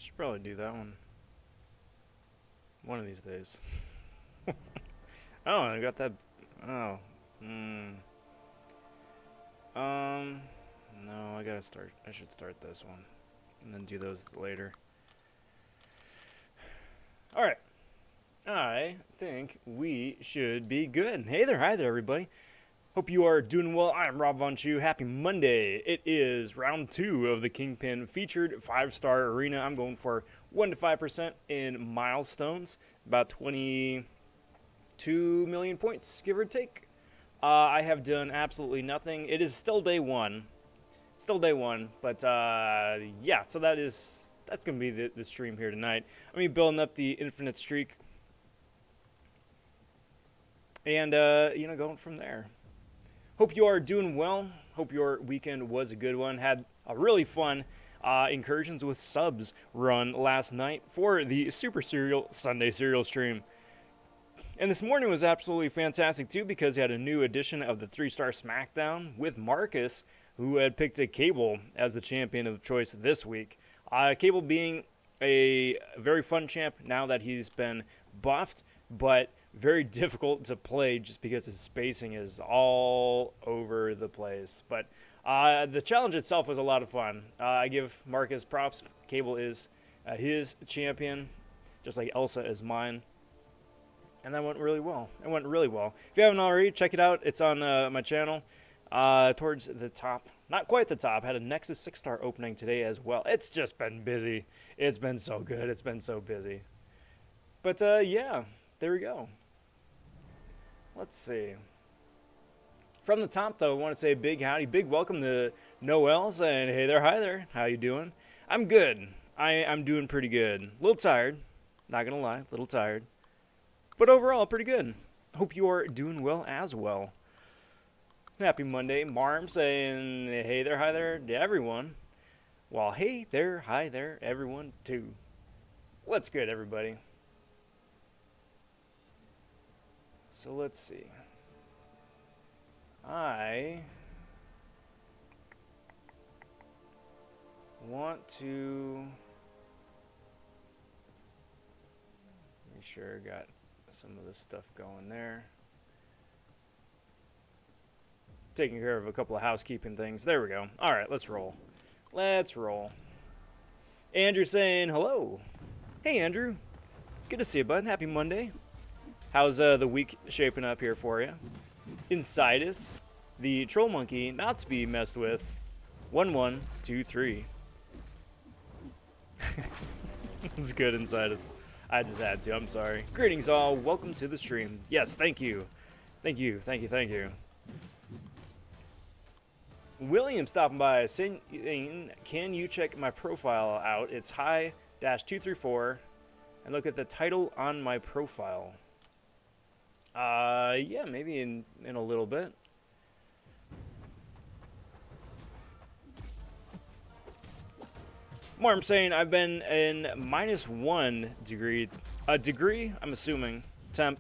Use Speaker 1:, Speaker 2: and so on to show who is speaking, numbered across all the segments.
Speaker 1: should probably do that one of these days. Oh, I got that. Oh. Hmm. No, I gotta start. I should start this one. And then do those later. Alright. I think we should be good. Hey there, hi there, everybody. Hope you are doing well. I'm Rob vonShoe. Happy Monday. It is round 2 of the Kingpin featured 5-star arena. I'm going for 1 to 5% in milestones. About 22 million points, give or take. I have done absolutely nothing. It is still day 1. Still day 1. But yeah, so that's going to be the stream here tonight. I'm going to be building up the infinite streak. And, going from there. Hope you are doing well. Hope your weekend was a good one. Had a really fun incursions with subs run last night for the Super Serial Sunday Serial stream. And this morning was absolutely fantastic too because he had a new edition of the 3-star SmackDown with Marcus, who had picked a Cable as the champion of choice this week. Cable being a very fun champ now that he's been buffed, but very difficult to play just because his spacing is all over the place. But the challenge itself was a lot of fun. I give Marcus props. Cable is his champion, just like Elsa is mine. And that went really well. It went really well. If you haven't already, check it out. It's on my channel towards the top. Not quite the top. Had a Nexus 6-star opening today as well. It's just been busy. It's been so good. It's been so busy. But yeah, there we go. Let's see. From the top, though, I want to say big howdy, big welcome to Noel saying, hey there, hi there. How you doing? I'm good. I'm doing pretty good. A little tired. Not going to lie, a little tired. But overall, pretty good. Hope you are doing well as well. Happy Monday. Marm saying, hey there, hi there to everyone. Well, hey there, hi there, everyone, too. What's good, everybody? So let's see. I want to make sure I got some of this stuff going there. Taking care of a couple of housekeeping things. There we go. All right, let's roll. Let's roll. Andrew saying hello. Hey, Andrew. Good to see you, bud. Happy Monday. How's the week shaping up here for you? Insidus, the troll monkey not to be messed with. 1123. It's good, Insidus. I just had to. I'm sorry. Greetings, all. Welcome to the stream. Yes, thank you. Thank you. Thank you. Thank you. William stopping by saying, can you check my profile out? It's hi-234 and look at the title on my profile. Yeah, maybe in a little bit. More, I'm saying I've been in -1 degree, I'm assuming, temp.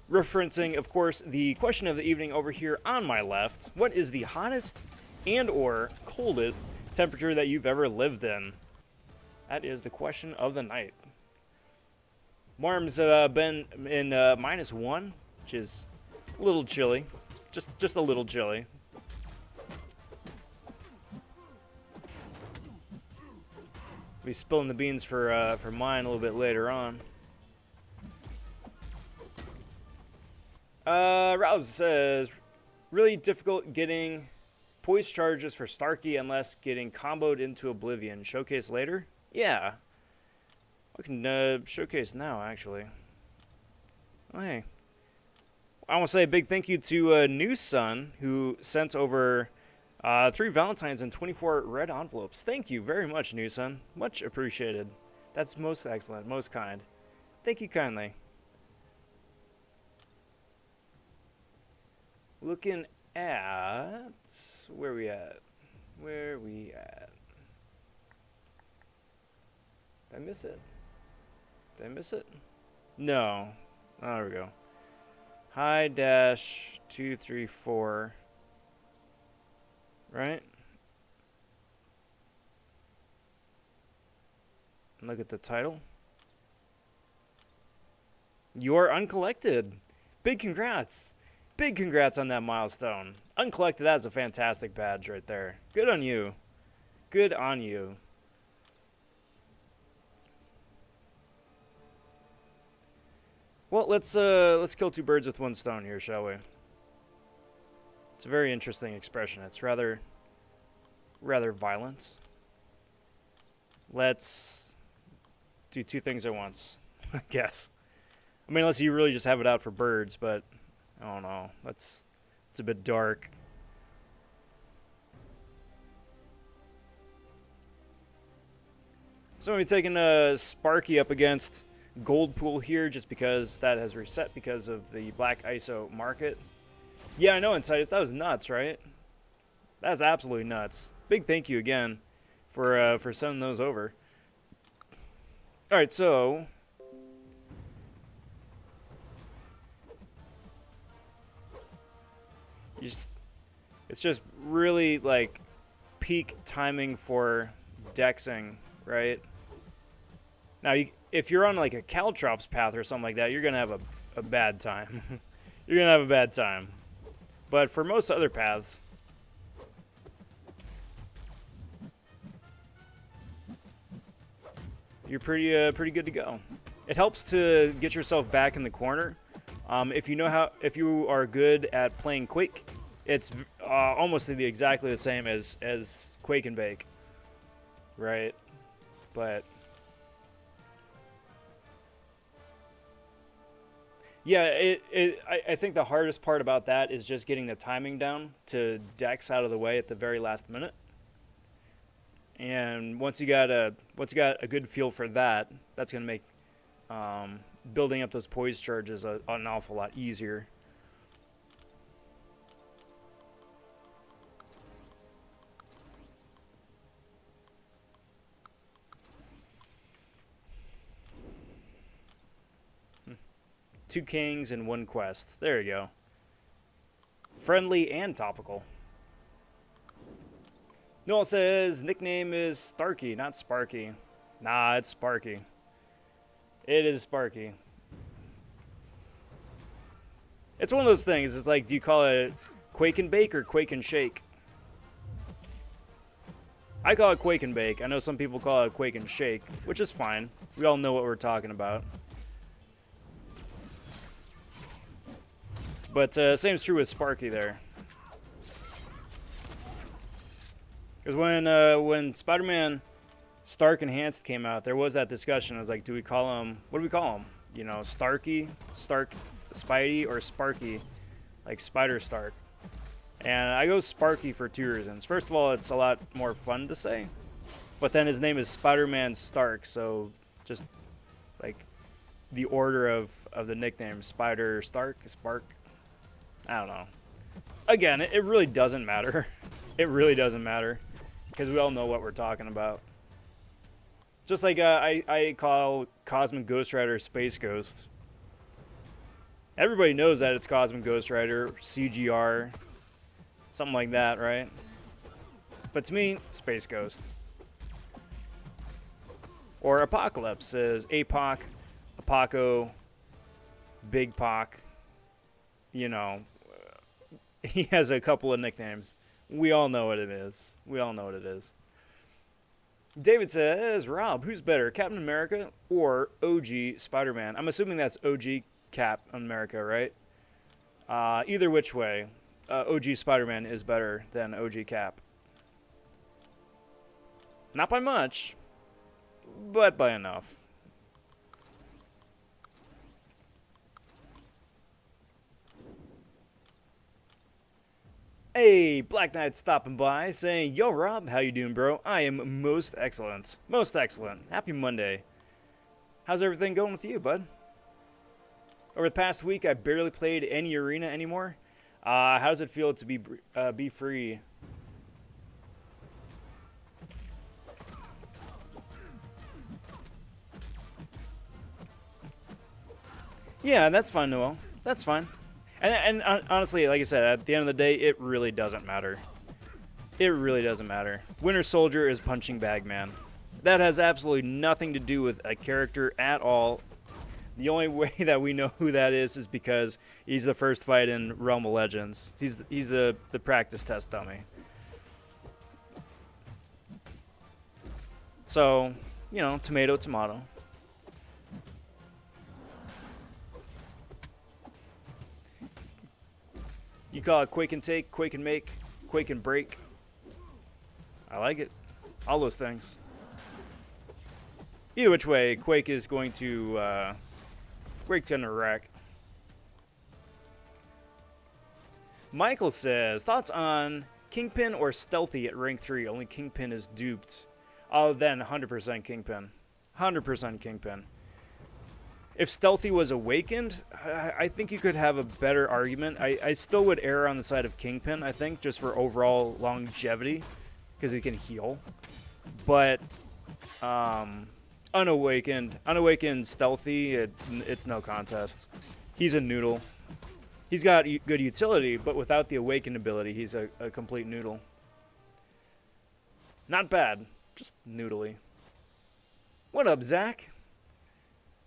Speaker 1: Referencing, of course, the question of the evening over here on my left. What is the hottest and or coldest temperature that you've ever lived in? That is the question of the night. Marm's been in -1, which is a little chilly. Just a little chilly. Be spilling the beans for mine a little bit later on. Rob says, really difficult getting poise charges for Starkey unless getting comboed into Oblivion. Showcase later? Yeah. We can showcase now, actually. Oh, hey. I want to say a big thank you to New Sun, who sent over 3 Valentines and 24 red envelopes. Thank you very much, New Sun. Much appreciated. That's most excellent, most kind. Thank you kindly. Looking at... Where we at? Where we at? Did I miss it? Did I miss it? No. Oh, there we go. Hi-234. Right? Look at the title. You're uncollected. Big congrats. Big congrats on that milestone. Uncollected, that is a fantastic badge right there. Good on you. Good on you. Well, let's kill two birds with one stone here, shall we? It's a very interesting expression. It's rather violent. Let's do two things at once, I guess. I mean, unless you really just have it out for birds, but I don't know. It's a bit dark. So I'm taking Sparky up against Goldpool here, just because that has reset because of the Black ISO market. Yeah, I know, Insidious. That was nuts, right? That's absolutely nuts. Big thank you again for sending those over. All right, so it's just really like peak timing for dexing, right? Now, if you're on like a Caltrops path or something like that, you're gonna have a bad time. You're gonna have a bad time. But for most other paths, you're pretty good to go. It helps to get yourself back in the corner. If you are good at playing Quake, it's almost exactly the same as Quake and Bake, right? But yeah, I think the hardest part about that is just getting the timing down to dex out of the way at the very last minute. And once you got a good feel for that, that's gonna make building up those poise charges an awful lot easier. Two kings and one quest. There you go. Friendly and topical. Noel says nickname is Starky, not Sparky. Nah, it's Sparky. It is Sparky. It's one of those things. It's like, do you call it Quake and Bake or Quake and Shake? I call it Quake and Bake. I know some people call it Quake and Shake, which is fine. We all know what we're talking about. But same's true with Sparky there. Because when Spider-Man Stark Enhanced came out, there was that discussion. I was like, do we call him, what do we call him? You know, Starky, Stark, Spidey, or Sparky, like Spider Stark. And I go Sparky for two reasons. First of all, it's a lot more fun to say. But then his name is Spider-Man Stark, so just like the order of the nickname, Spider Stark, Spark. I don't know. Again, it really doesn't matter. It really doesn't matter. Because we all know what we're talking about. Just like I call Cosmic Ghost Rider Space Ghost. Everybody knows that it's Cosmic Ghost Rider, CGR, something like that, right? But to me, Space Ghost. Or Apocalypse is APOC, Apoco, Big Poc. You know, he has a couple of nicknames. We all know what it is. We all know what it is. David says, Rob, who's better, Captain America or OG Spider-Man? I'm assuming that's OG Cap America, right? Either which way, OG Spider-Man is better than OG Cap. Not by much, but by enough. Hey, Black Knight stopping by saying, yo Rob, how you doing, bro? I am most excellent. Most excellent. Happy Monday. How's everything going with you, bud? Over the past week, I barely played any arena anymore. How does it feel to be free? Yeah, that's fine, Noel. That's fine. And honestly, like I said, at the end of the day, it really doesn't matter. It really doesn't matter. Winter Soldier is punching bag, man. That has absolutely nothing to do with a character at all. The only way that we know who that is because he's the first fight in Realm of Legends. He's the practice test dummy. So, you know, tomato, tomato. You call it Quake and Take, Quake and Make, Quake and Break. I like it. All those things. Either which way, Quake is going to wreck. Michael says, thoughts on Kingpin or Stealthy at rank 3? Only Kingpin is duped. Oh, then 100% Kingpin. 100% Kingpin. If Stealthy was awakened, I think you could have a better argument. I still would err on the side of Kingpin, I think, just for overall longevity, because he can heal. But unawakened Stealthy, it's no contest. He's a noodle. He's got good utility, but without the awakened ability, he's a complete noodle. Not bad, just noodly. What up, Zach?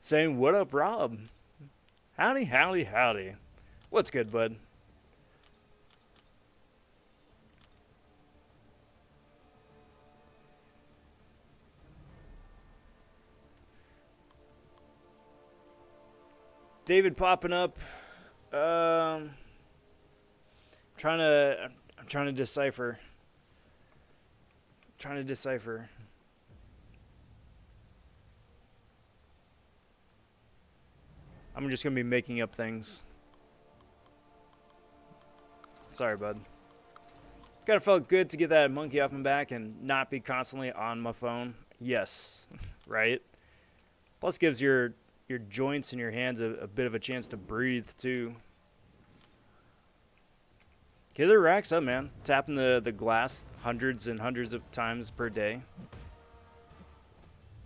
Speaker 1: Saying, what up, Rob? Howdy, howdy, howdy. What's good, bud? David popping up. I'm trying to decipher. I'm just gonna be making up things. Sorry, bud. Kinda felt good to get that monkey off my back and not be constantly on my phone. Yes, right? Plus gives your joints and your hands a bit of a chance to breathe too. Killer racks up, man. Tapping the glass hundreds and hundreds of times per day.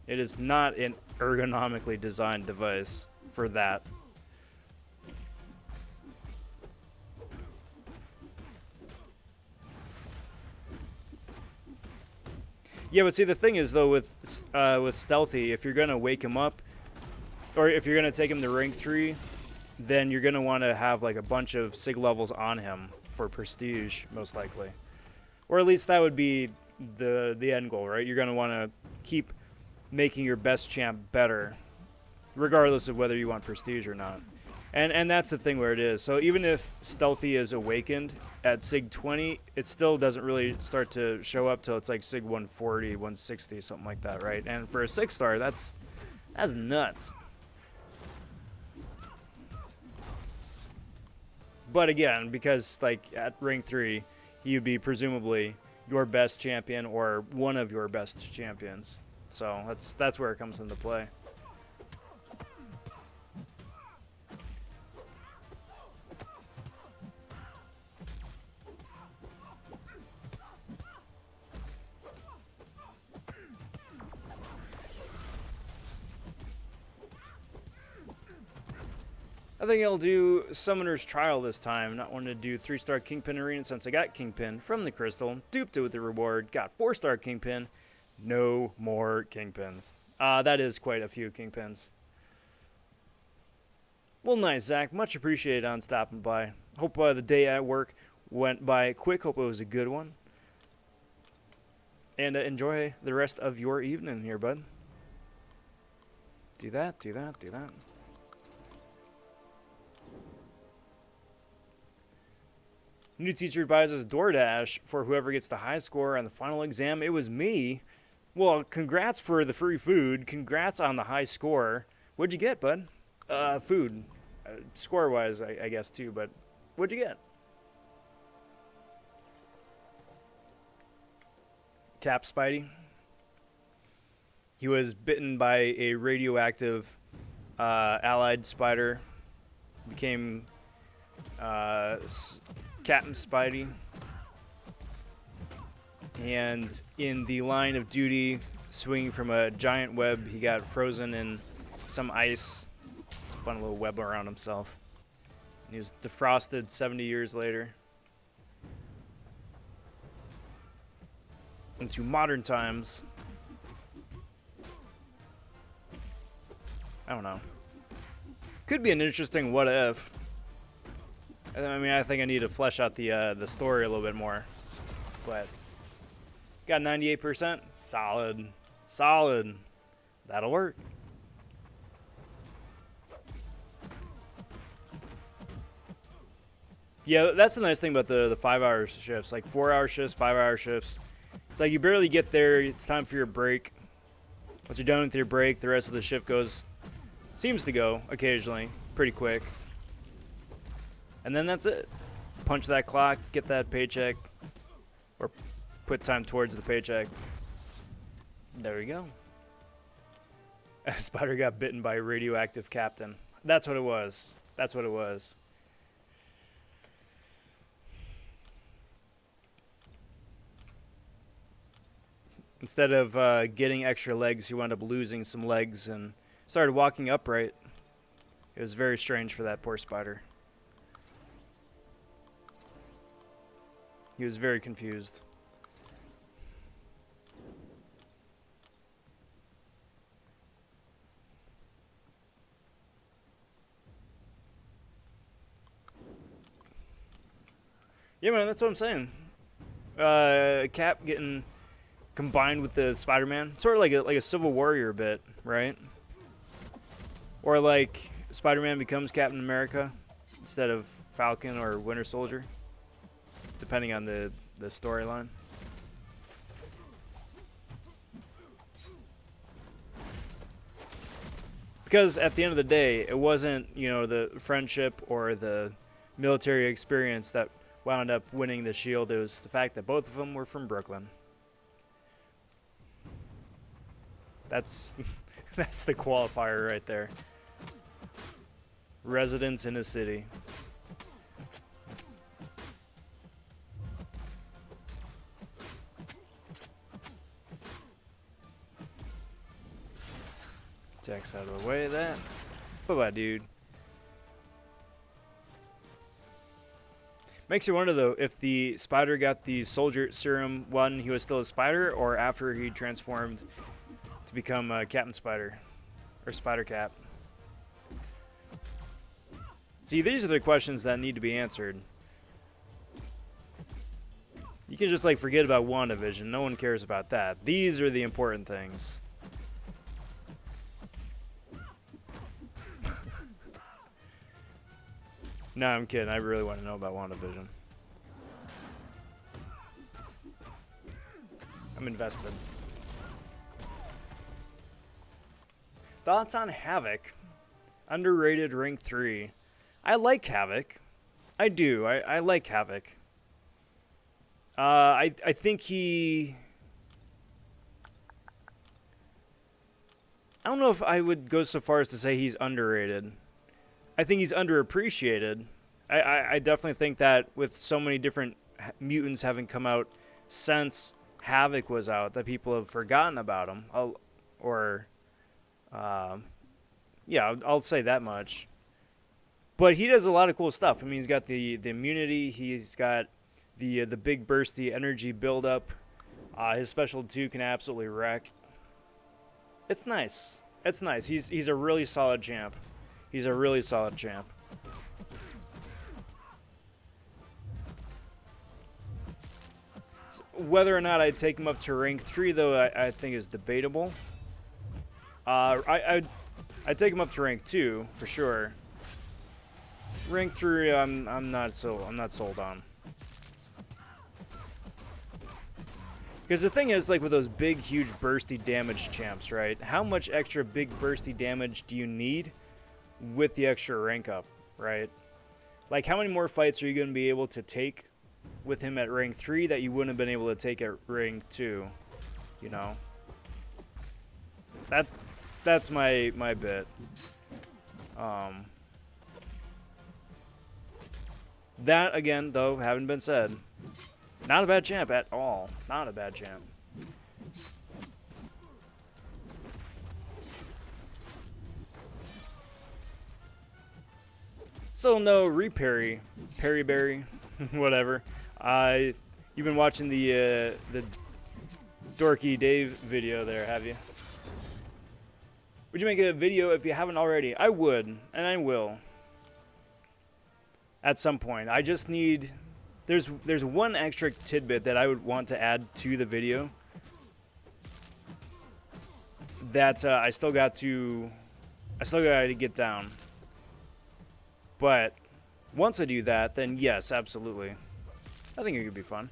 Speaker 1: It is not an ergonomically designed device for that. Yeah, but see, the thing is though with Stealthy, if you're gonna wake him up, or if you're gonna take him to rank 3, then you're gonna want to have like a bunch of sig levels on him for prestige, most likely, or at least that would be the end goal, right? You're gonna want to keep making your best champ better, regardless of whether you want prestige or not. And that's the thing where it is. So even if Stealthy is awakened at Sig 20, it still doesn't really start to show up till it's like Sig 140, 160, something like that, right? And for a 6-star, that's nuts. But again, because like at rank 3, he would be presumably your best champion or one of your best champions. So that's where it comes into play. I think I'll do Summoner's Trial this time. Not wanting to do 3-star Kingpin Arena since I got Kingpin from the Crystal. Duped it with the reward. Got 4-star Kingpin. No more Kingpins. That is quite a few Kingpins. Well, nice, Zach. Much appreciated on stopping by. Hope the day at work went by quick. Hope it was a good one. And enjoy the rest of your evening here, bud. Do that, do that, do that. New teacher advises DoorDash for whoever gets the high score on the final exam. It was me. Well, congrats for the free food. Congrats on the high score. What'd you get, bud? Food. Score-wise, I guess, too, but what'd you get? Cap Spidey. He was bitten by a radioactive allied spider. Became Captain Spidey, and in the line of duty, swinging from a giant web, he got frozen in some ice. Spun a little web around himself. He was defrosted 70 years later into modern times. I don't know. Could be an interesting what if. I mean, I think I need to flesh out the story a little bit more. But got 98%. Solid. Solid. That'll work. Yeah, that's the nice thing about the 5-hour shifts. Like 4-hour shifts, 5-hour shifts. It's like you barely get there. It's time for your break. Once you're done with your break, the rest of the shift seems to go occasionally pretty quick. And then that's it. Punch that clock, get that paycheck, or put time towards the paycheck. There we go. A spider got bitten by a radioactive captain. That's what it was. That's what it was. Instead of getting extra legs, he wound up losing some legs and started walking upright. It was very strange for that poor spider. He was very confused. Yeah, man, that's what I'm saying. Cap getting combined with the Spider-Man, sort of like a Civil Warrior bit, right? Or like Spider-Man becomes Captain America instead of Falcon or Winter Soldier, depending on the storyline. Because at the end of the day, it wasn't, you know, the friendship or the military experience that wound up winning the shield. It was the fact that both of them were from Brooklyn. That's the qualifier right there. Residence in a city. Jack's out of the way of that. Bye-bye, dude. Makes you wonder, though, if the spider got the soldier serum when he was still a spider or after he transformed to become Captain Spider or Spider Cap. See, these are the questions that need to be answered. You can just, like, forget about WandaVision. No one cares about that. These are the important things. No, I'm kidding. I really want to know about WandaVision. I'm invested. Thoughts on Havoc? Underrated rank 3. I like Havoc. I do. I like Havoc. I think he... I don't know if I would go so far as to say he's underrated. I think he's underappreciated. I definitely think that with so many different mutants having come out since Havoc was out, that people have forgotten about him. Yeah, I'll say that much. But he does a lot of cool stuff. I mean, he's got the immunity. He's got the big bursty energy buildup. His special 2 can absolutely wreck. It's nice. It's nice. He's a really solid champ. He's a really solid champ. So whether or not I'd take him up to rank 3, though, I think is debatable. I'd take him up to rank 2 for sure. Rank 3, I'm not sold on. Because the thing is, like with those big, huge, bursty damage champs, right? How much extra big, bursty damage do you need with the extra rank up, right? Like, how many more fights are you going to be able to take with him at rank 3 that you wouldn't have been able to take at rank 2? You know? That's my bit. That, again, though, having been said, not a bad champ at all. Not a bad champ. So no reparry, Perryberry, whatever. You've been watching the Dorky Dave video there, have you? Would you make a video if you haven't already? I would, and I will. At some point. I just need... There's one extra tidbit that I would want to add to the video that I still got to get down. But once I do that, then yes, absolutely. I think it could be fun.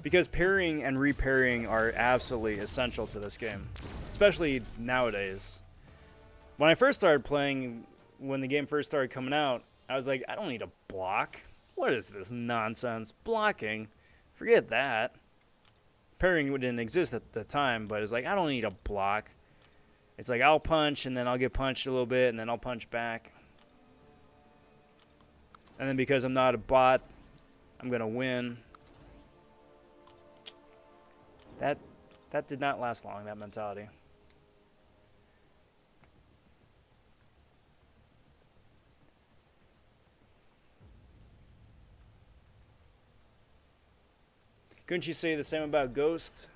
Speaker 1: Because parrying and reparrying are absolutely essential to this game, especially nowadays. When I first started playing, when the game first started coming out, I was like, I don't need a block. What is this nonsense? Blocking? Forget that. Parrying didn't exist at the time, but it's like, I don't need a block. It's like, I'll punch, and then I'll get punched a little bit, and then I'll punch back. And then because I'm not a bot, I'm going to win. That did not last long, that mentality. Couldn't you say the same about Ghost?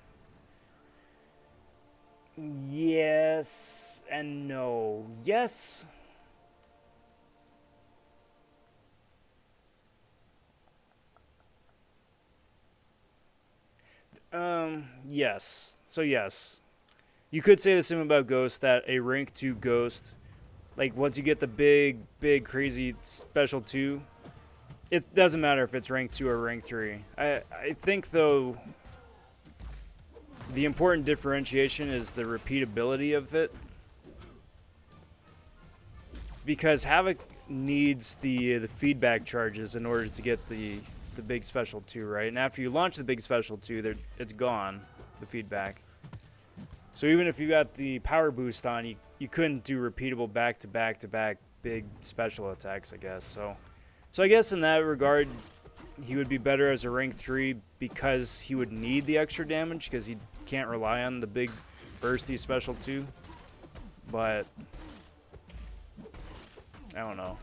Speaker 1: Yes and no. Yes. Yes. So yes. You could say the same about Ghost, that a rank 2 Ghost, like once you get the big, crazy special 2, it doesn't matter if it's rank 2 or rank 3. I think, though, the important differentiation is the repeatability of it. Because Havoc needs the feedback charges in order to get the big special 2, right? And after you launch the big special 2, it's gone, the feedback. So even if you got the power boost on, you couldn't do repeatable back-to-back big special attacks, I guess. So I guess in that regard, he would be better as a rank 3 because he would need the extra damage because he can't rely on the big bursty special 2. But I don't know.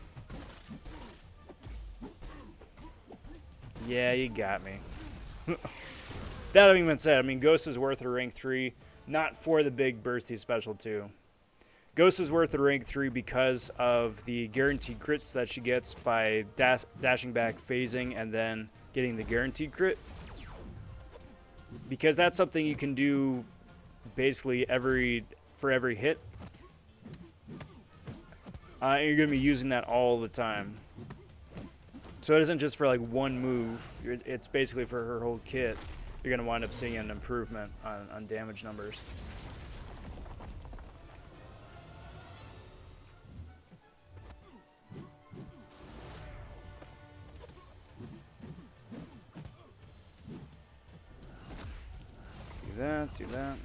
Speaker 1: Yeah, you got me. That having been said, I mean, Ghost is worth a rank 3, not for the big bursty special 2. Ghost is worth a rank 3 because of the guaranteed crits that she gets by dashing back, phasing, and then getting the guaranteed crit. Because that's something you can do basically for every hit. And you're going to be using that all the time. So it isn't just for like one move. It's basically for her whole kit. You're going to wind up seeing an improvement on damage numbers. Do that.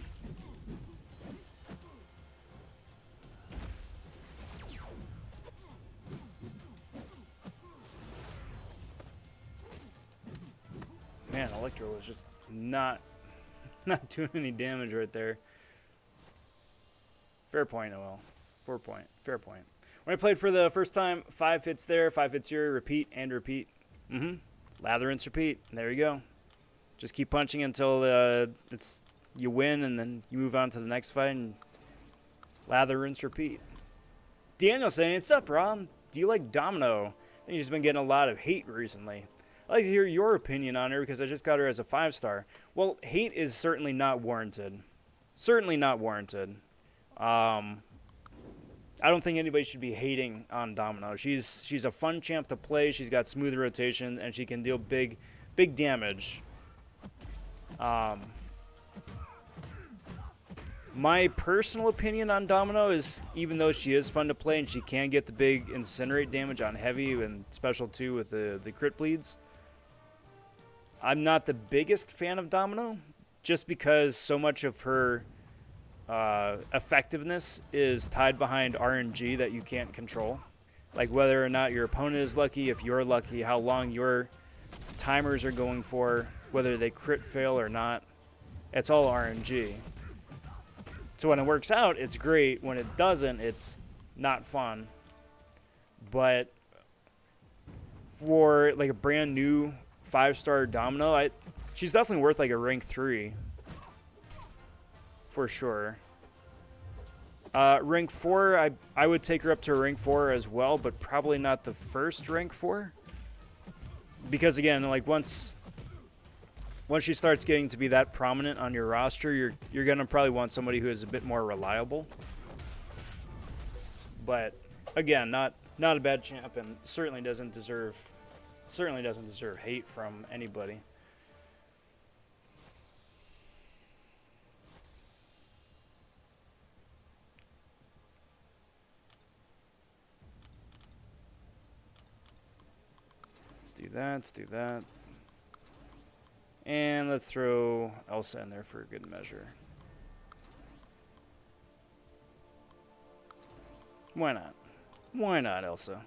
Speaker 1: Man, Electro was just not doing any damage right there. Fair point, Noel. Fair point. When I played for the first time, 5 hits there, 5 hits here, repeat and repeat. Lather, rinse, repeat. There you go. Just keep punching until you win, and then you move on to the next fight, and lather, rinse, repeat. Daniel saying, "What's up, Rob? Do you like Domino? I think she's been getting a lot of hate recently. I'd like to hear your opinion on her because I just got her as a 5-star. Well, hate is certainly not warranted. Certainly not warranted. I don't think anybody should be hating on Domino. She's a fun champ to play. She's got smooth rotation, and she can deal big damage. My personal opinion on Domino is, even though she is fun to play and she can get the big incinerate damage on heavy and special 2 with the crit bleeds, I'm not the biggest fan of Domino, just because so much of her effectiveness is tied behind RNG that you can't control. Like whether or not your opponent is lucky, if you're lucky, how long your timers are going for, whether they crit fail or not. It's all RNG. So when it works out, it's great. When it doesn't, it's not fun. But for like a brand new 5-star Domino. She's definitely worth like a rank 3 for sure. Rank 4, I would take her up to rank 4 as well, but probably not the first rank 4. Because again, like once she starts getting to be that prominent on your roster, you're gonna probably want somebody who is a bit more reliable. But again, not a bad champ, and certainly doesn't deserve hate from anybody. Let's do that. And let's throw Elsa in there for a good measure. Why not? Why not, Elsa?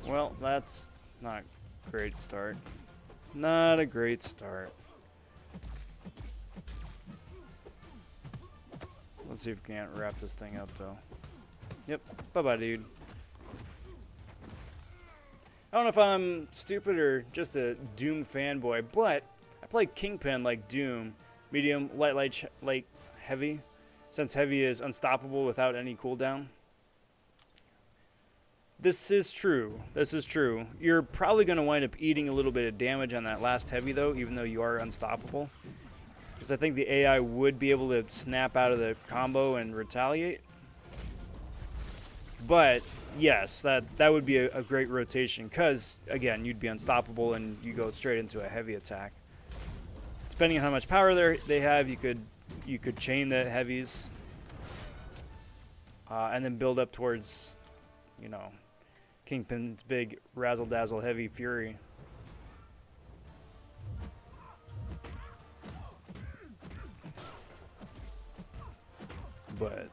Speaker 1: Well, that's not a great start. Not a great start. Let's see if we can't wrap this thing up, though. Yep. Bye-bye, dude. I don't know if I'm stupid or just a Doom fanboy, but I play Kingpin like Doom. Medium, light, heavy. Since heavy is unstoppable without any cooldown. This is true. This is true. You're probably going to wind up eating a little bit of damage on that last heavy, though, even though you are unstoppable. Because I think the AI would be able to snap out of the combo and retaliate. But, yes, that would be a great rotation. Because, again, you'd be unstoppable and you go straight into a heavy attack. Depending on how much power they have, you could chain the heavies. And then build up towards, you know, Kingpin's big razzle-dazzle heavy fury. But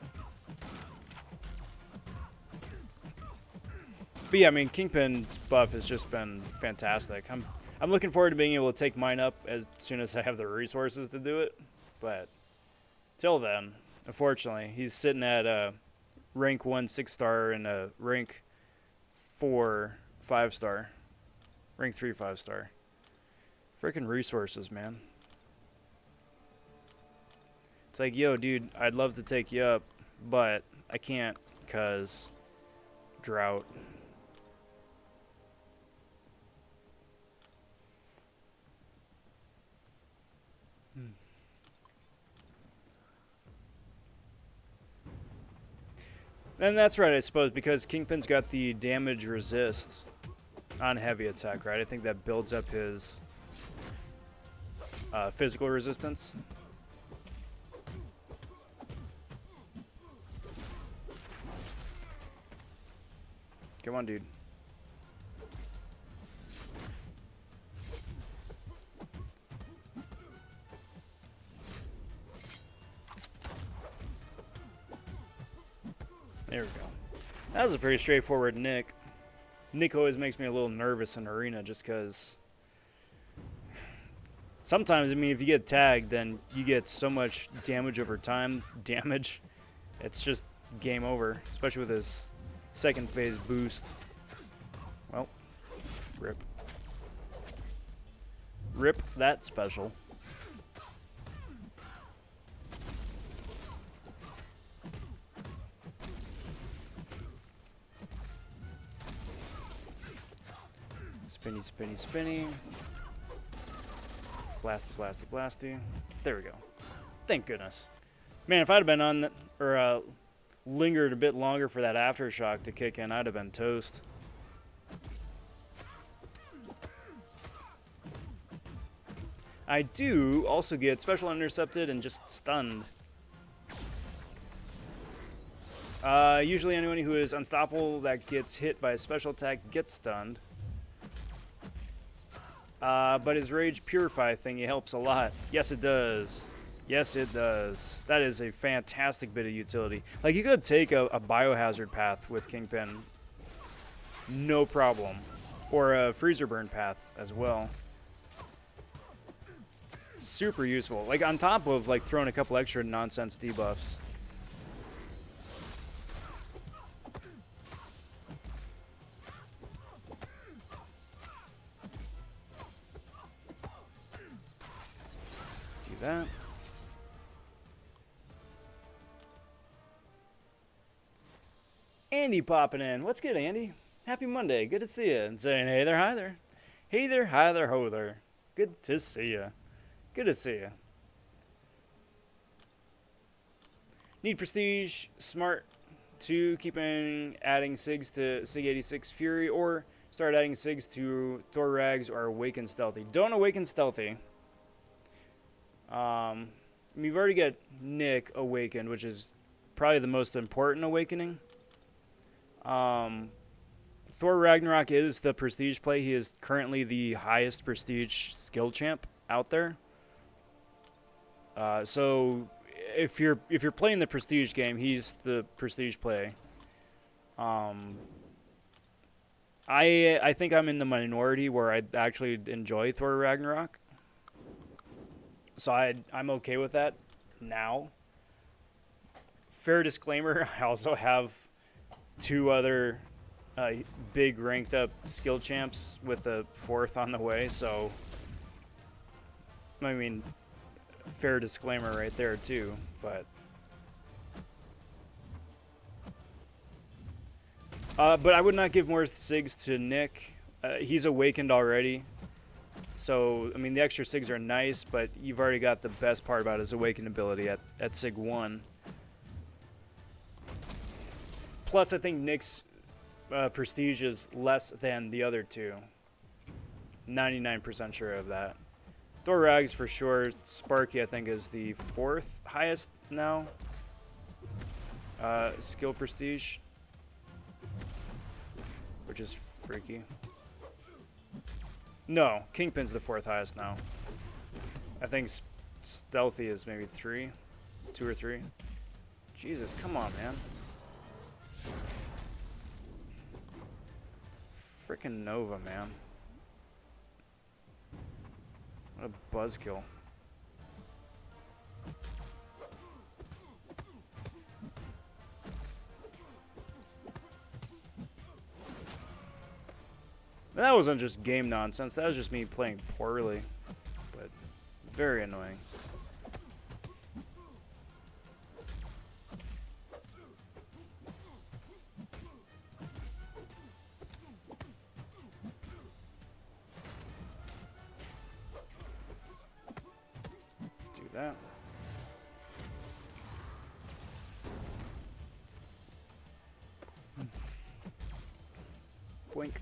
Speaker 1: yeah, I mean, Kingpin's buff has just been fantastic. I'm looking forward to being able to take mine up as soon as I have the resources to do it. But till then, unfortunately, he's sitting at a rank 1 6-star and a rank 4 5-star, rank 3 5-star. Freaking resources, man. It's like, yo, dude, I'd love to take you up, but I can't because drought. And that's right, I suppose, because Kingpin's got the damage resist on heavy attack, right? I think that builds up his physical resistance. Come on, dude. There we go. That was a pretty straightforward Nick. Nick always makes me a little nervous in arena just because sometimes, I mean, if you get tagged, then you get so much damage over time. Damage. It's just game over, especially with his second phase boost. Well, rip. Rip that special. Spinny, spinny, spinny. Blasty, blasty, blasty. There we go. Thank goodness. Man, if I'd have been on the, or lingered a bit longer for that aftershock to kick in, I'd have been toast. I do also get special intercepted and just stunned. Usually anyone who is unstoppable that gets hit by a special attack gets stunned. But his Rage Purify thingy helps a lot. Yes, it does. Yes, it does. That is a fantastic bit of utility. Like, you could take a biohazard path with Kingpin. no problem. Or a freezer burn path as well. Super useful. Like on top of like throwing a couple extra nonsense debuffs. Do that. Andy popping in. What's good, Andy? Happy Monday. Good to see you. And saying, hey there, hi there. Hey there, hi there, ho there. Good to see you. Good to see you. Need prestige, smart to keep adding SIGs to SIG 86 Fury, or start adding SIGs to Thor Rags or Awaken Stealthy. Don't Awaken Stealthy. We've already got Nick awakened, which is probably the most important awakening. Thor Ragnarok is the prestige play. He is currently the highest prestige skill champ out there. So if you're playing the prestige game, he's the prestige play. I think I'm in the minority where I actually enjoy Thor Ragnarok. So I'm okay with that now. Fair disclaimer, I also have 2 other big ranked up skill champs with a 4th on the way, so I mean, fair disclaimer right there too, but I would not give more SIGs to Nick. He's awakened already, so I mean the extra SIGs are nice, but you've already got the best part about his awakened ability at SIG 1. Plus, I think Nick's prestige is less than the other 2. 99% sure of that. Thor Rags for sure. Sparky, I think, is the 4th highest now. Skill prestige, which is freaky. No, Kingpin's the 4th highest now. I think Stealthy is maybe 3, 2 or 3. Jesus, come on, man. Frickin' Nova, man. What a buzzkill. That wasn't just game nonsense. That was just me playing poorly. But very annoying. That. Boink.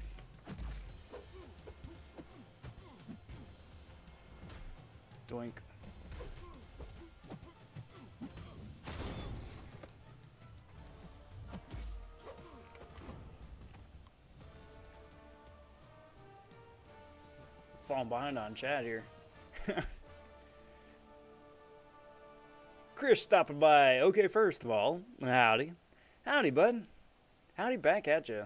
Speaker 1: Doink. Falling behind on chat here. Chris stopping by. Okay, first of all, howdy. Howdy, bud. Howdy back at you.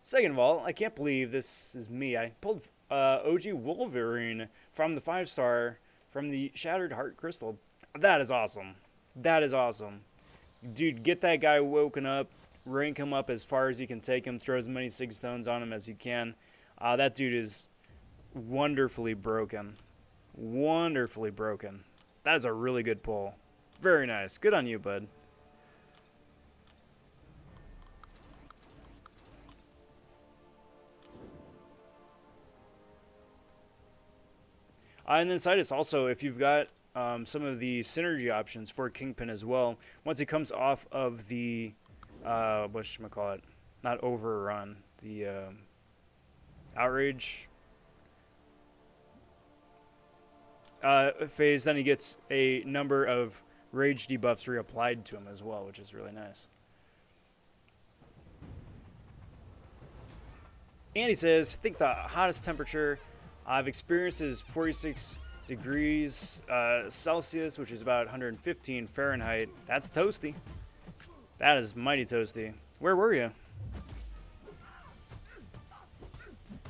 Speaker 1: Second of all, I can't believe this is me. I pulled OG Wolverine from the 5-star from the Shattered Heart Crystal. That is awesome. That is awesome. Dude, get that guy woken up. Rank him up as far as you can take him. Throw as many SIG stones on him as you can. That dude is wonderfully broken. Wonderfully broken. That is a really good pull. Very nice. Good on you, bud. And then Citus also, if you've got some of the synergy options for Kingpin as well, once it comes off of the, whatchamacallit, not overrun, the outrage phase, then he gets a number of rage debuffs reapplied to him as well, which is really nice. Andy says, I think the hottest temperature I've experienced is 46 degrees Celsius, which is about 115 Fahrenheit. That's toasty. That is mighty toasty. Where were you?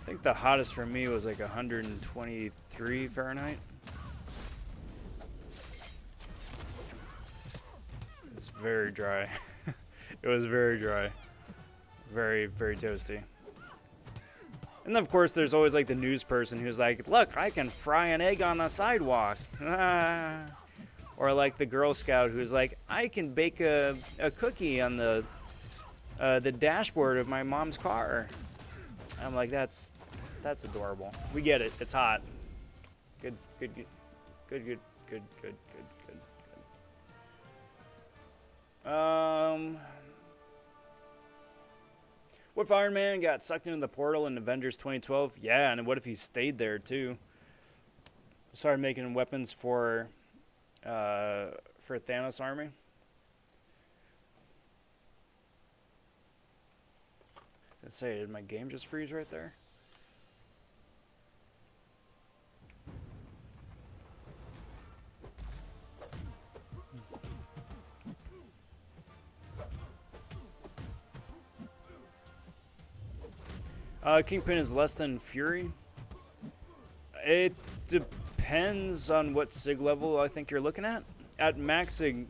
Speaker 1: think the hottest for me was like 123 Fahrenheit. It was very dry. It was very dry. Very, very toasty. And of course, there's always like the news person who's like, look, I can fry an egg on the sidewalk. Or like the Girl Scout who's like, I can bake a cookie on the dashboard of my mom's car. I'm like, that's adorable. We get it. It's hot. Good. What if Iron Man got sucked into the portal in Avengers 2012? Yeah, and what if he stayed there too? Started making weapons for Thanos' army. I was gonna say, did my game just freeze right there? Kingpin is less than Fury. It depends on what SIG level I think you're looking at. At max SIG,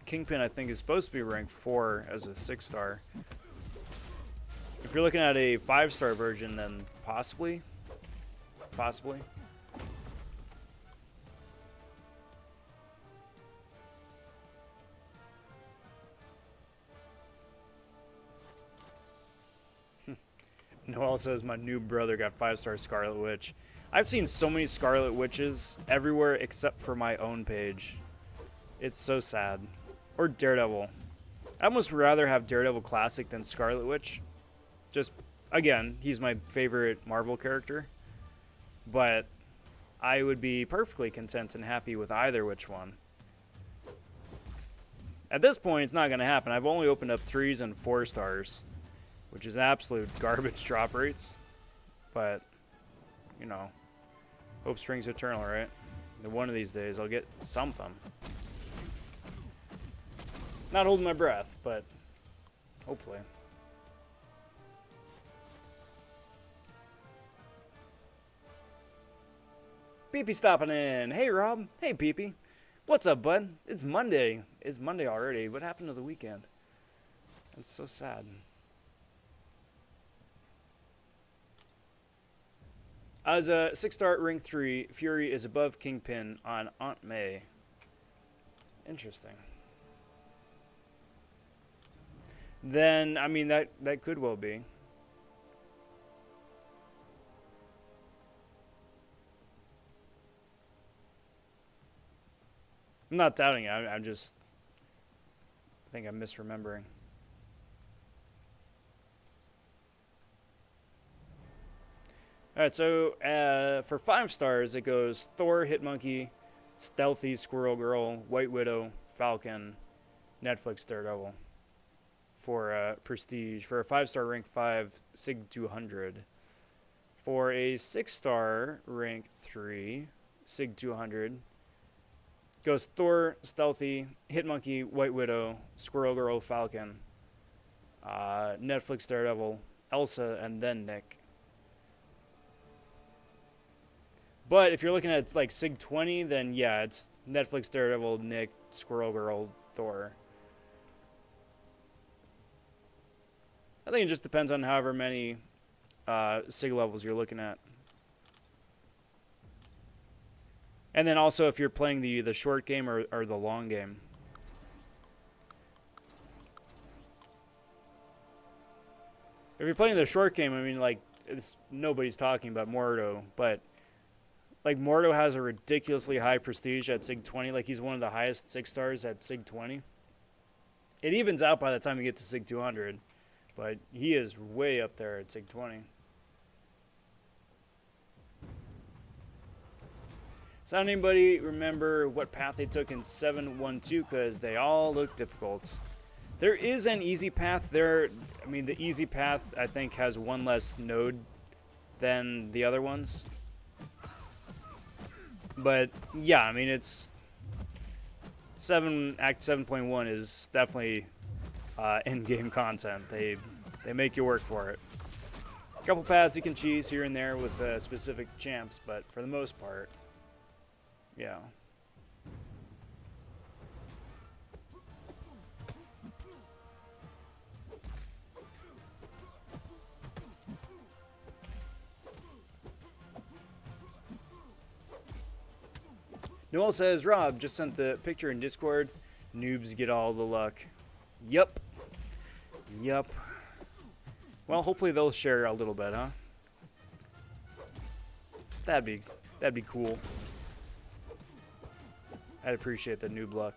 Speaker 1: Kingpin I think is supposed to be ranked 4 as a 6-star. If you're looking at a 5-star version, then possibly. Noel says my new brother got 5-star Scarlet Witch. I've seen so many Scarlet Witches everywhere except for my own page. It's so sad. Or Daredevil. I'd almost rather have Daredevil Classic than Scarlet Witch. Just, again, he's my favorite Marvel character. But I would be perfectly content and happy with either which one. At this point, it's not going to happen. I've only opened up 3s and 4 stars. Which is absolute garbage drop rates. But, you know, hope springs eternal, right? And one of these days I'll get something. Not holding my breath, but hopefully. Peepee stopping in. Hey, Rob. Hey, Peepee. What's up, bud? It's Monday. It's Monday already. What happened to the weekend? That's so sad. As a 6-star Ring 3, Fury is above Kingpin on Aunt May. Interesting. Then, I mean, that could well be. I'm not doubting it. I think I'm misremembering. Alright, so for 5 stars, it goes Thor, Hitmonkey, Stealthy, Squirrel Girl, White Widow, Falcon, Netflix, Daredevil. For Prestige. For a 5-star rank 5, Sig 200. For a 6-star rank 3, Sig 200, goes Thor, Stealthy, Hitmonkey, White Widow, Squirrel Girl, Falcon, Netflix, Daredevil, Elsa, and then Nick. But if you're looking at like Sig 20, then yeah, it's Netflix, Daredevil, Nick, Squirrel Girl, Thor. I think it just depends on however many SIG levels you're looking at. And then also if you're playing the short game or the long game. If you're playing the short game, I mean, like, nobody's talking about Mordo, but like Mordo has a ridiculously high prestige at Sig 20. Like, he's one of the highest 6 stars at Sig 20. It evens out by the time you get to Sig 200, but he is way up there at Sig 20. Does anybody remember what path they took in 712? Because they all look difficult. There is an easy path there. I mean, the easy path, I think, has one less node than the other ones. But, yeah, I mean, it's... Act 7.1 is definitely in-game content. They make you work for it. Couple paths you can cheese here and there with specific champs, but for the most part, yeah. Noel says, Rob, just sent the picture in Discord. Noobs get all the luck. Yup. Yup. Well, hopefully they'll share a little bit, huh? That'd be cool. I'd appreciate the noob luck.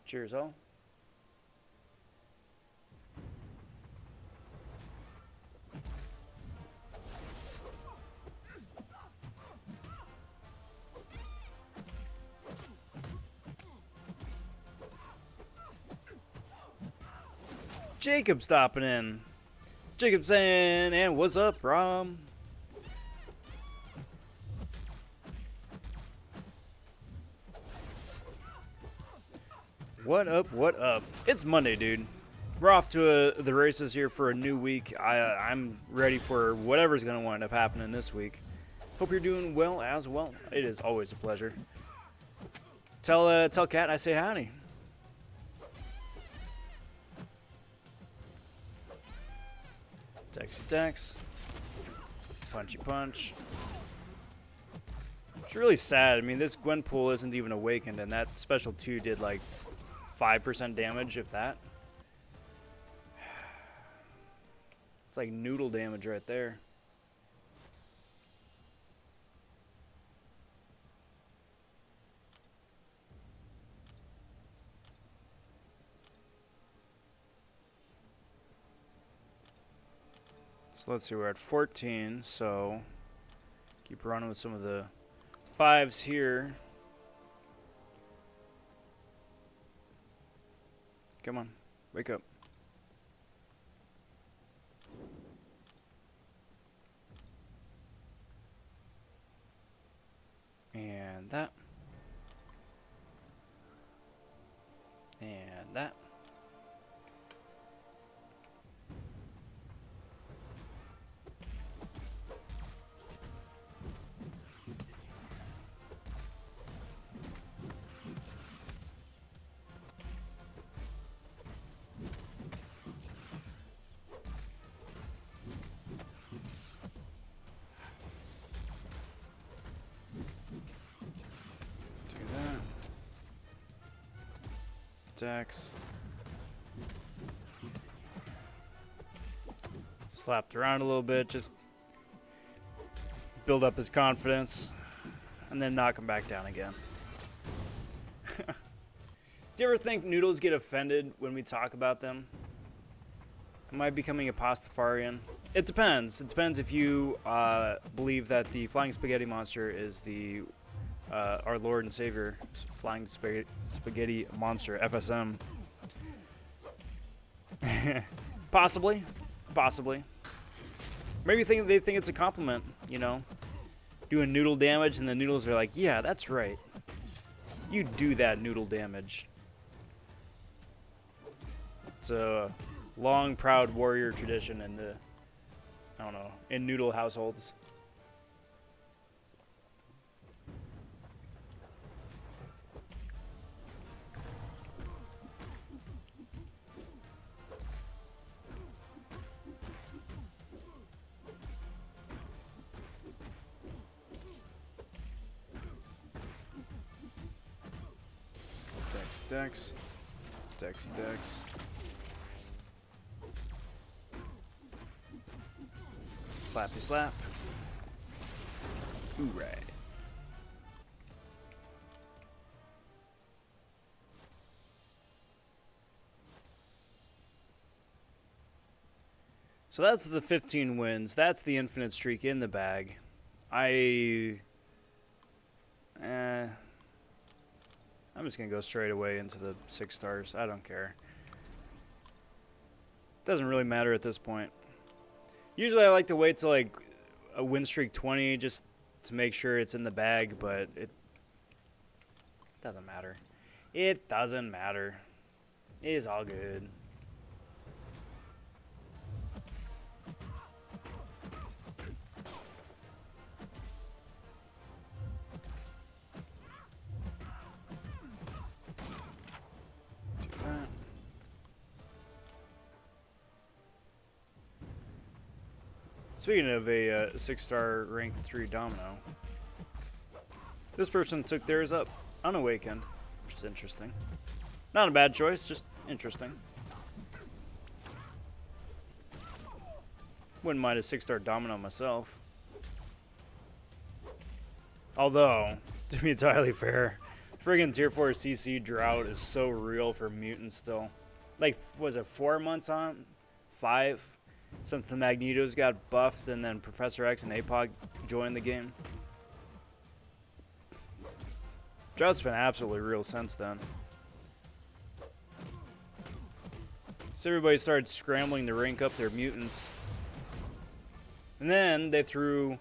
Speaker 1: Cheers, all. Jacob stopping in. Jacob saying, and what's up, Rob? What up, what up? It's Monday, dude. We're off to the races here for a new week. I'm ready for whatever's going to wind up happening this week. Hope you're doing well as well. It is always a pleasure. Tell Kat I say howdy. Texy tex. Punchy punch. It's really sad. I mean, this Gwenpool isn't even awakened, and that special 2 did like 5% damage, if that. It's like noodle damage right there. So let's see, we're at 14, so keep running with some of the 5s here. Come on, wake up. And that. And that. Dex. Slapped around a little bit, just build up his confidence, and then knock him back down again. Do you ever think noodles get offended when we talk about them? Am I becoming a pastafarian? It depends. It depends if you believe that the flying spaghetti monster is the our Lord and Savior, flying spaghetti monster, FSM. Possibly. Maybe they think it's a compliment, you know? Doing noodle damage, and the noodles are like, yeah, that's right. You do that noodle damage. It's a long, proud warrior tradition in the, I don't know, in noodle households. Dex. Slappy slap. Hooray. So that's the 15 wins. That's the infinite streak in the bag. I'm just going to go straight away into the 6 stars. I don't care. Doesn't really matter at this point. Usually I like to wait till like a win streak 20 just to make sure it's in the bag, but it doesn't matter. It doesn't matter. It is all good. Speaking of a 6-star rank 3 domino, this person took theirs up unawakened, which is interesting. Not a bad choice, just interesting. Wouldn't mind a 6-star domino myself. Although, to be entirely fair, friggin' tier 4 CC drought is so real for mutants still. Like, was it 4 months on? 5? Since the Magnetos got buffed and then Professor X and APOC joined the game. Drought's been absolutely real since then. So everybody started scrambling to rank up their mutants. And then they threw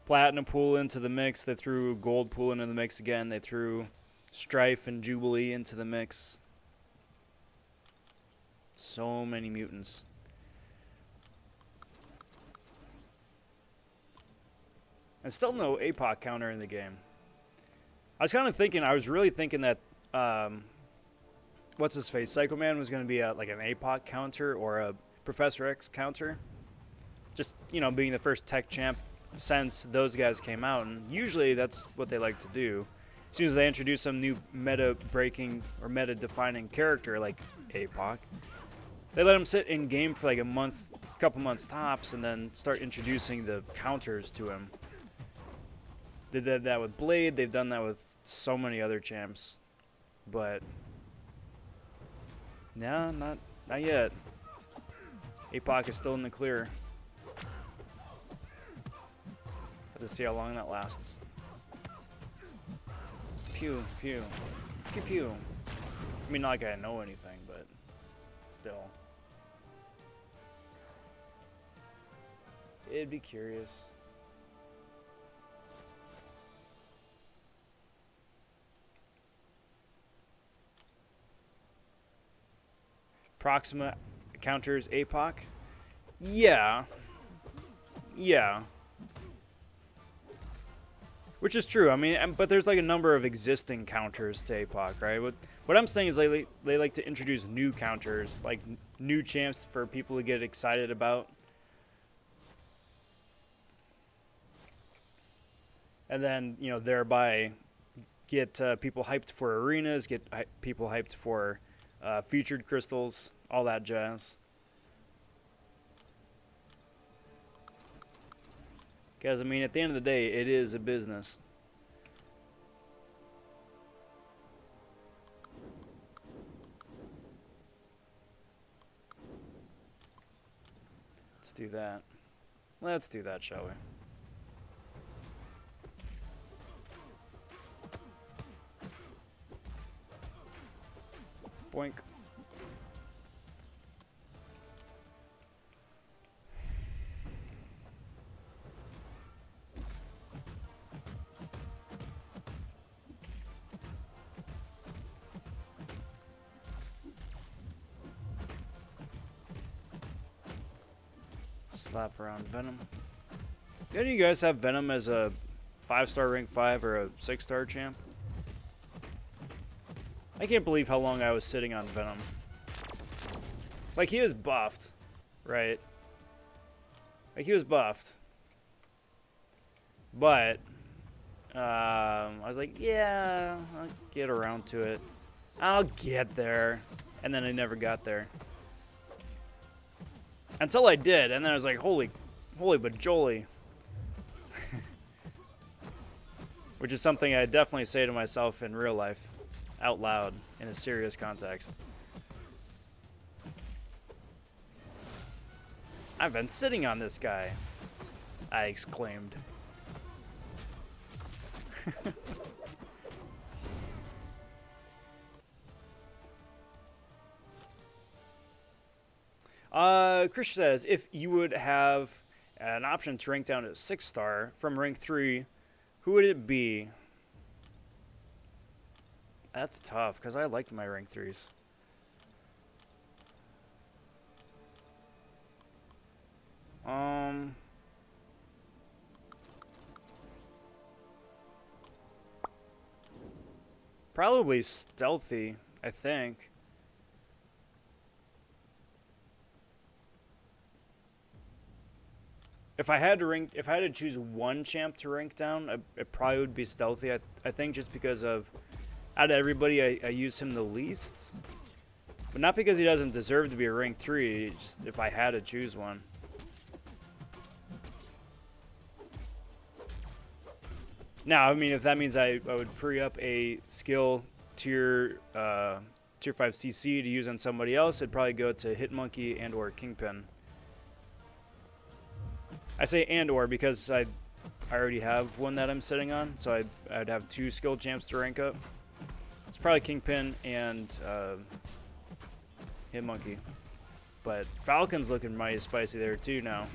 Speaker 1: Platinum Pool into the mix. They threw Gold Pool into the mix again. They threw Strife and Jubilee into the mix. So many mutants. And still no APOC counter in the game. I was kind of thinking, I was really thinking that, what's his face, Psycho Man was going to be like an APOC counter or a Professor X counter. Just, you know, being the first tech champ since those guys came out. And usually that's what they like to do. As soon as they introduce some new meta-breaking or meta-defining character like APOC, they let him sit in game for like a month, couple months tops, and then start introducing the counters to him. They did that with Blade. They've done that with so many other champs. But, no, not yet. APOC is still in the clear. Let's see how long that lasts. Pew, pew. Pew, pew. I mean, not like I know anything, but still. It'd be curious. Proxima counters APOC? Yeah. Yeah. Which is true. I mean, but there's like a number of existing counters to APOC, right? What I'm saying is they like to introduce new counters, like new champs for people to get excited about. And then, you know, thereby get people hyped for arenas, get people hyped for featured crystals, all that jazz. Because, I mean, at the end of the day, it is a business. Let's do that. Let's do that, shall we? Boink. Slap around Venom. Do any of you guys have Venom as a 5-star rank 5 or a 6-star champ? I can't believe how long I was sitting on Venom. Like, he was buffed, right? Like, he was buffed. But, I was like, yeah, I'll get around to it. I'll get there. And then I never got there. Until I did, and then I was like, holy bajoli. Which is something I definitely say to myself in real life, out loud, in a serious context. I've been sitting on this guy, I exclaimed. Chris says, if you would have an option to rank down to 6-star from rank 3, who would it be? That's tough, because I liked my rank 3s. Probably stealthy, I think. If I had to choose one champ to rank down, it probably would be stealthy. I think just because of, out of everybody, I use him the least. But not because he doesn't deserve to be a rank 3, just if I had to choose one. Now, I mean, if that means I would free up a skill tier 5 CC to use on somebody else, it'd probably go to Hitmonkey and or Kingpin. I say and or because I already have one that I'm sitting on, so I'd have 2 skill champs to rank up. It's probably Kingpin and Hitmonkey. But Falcon's looking mighty spicy there too now.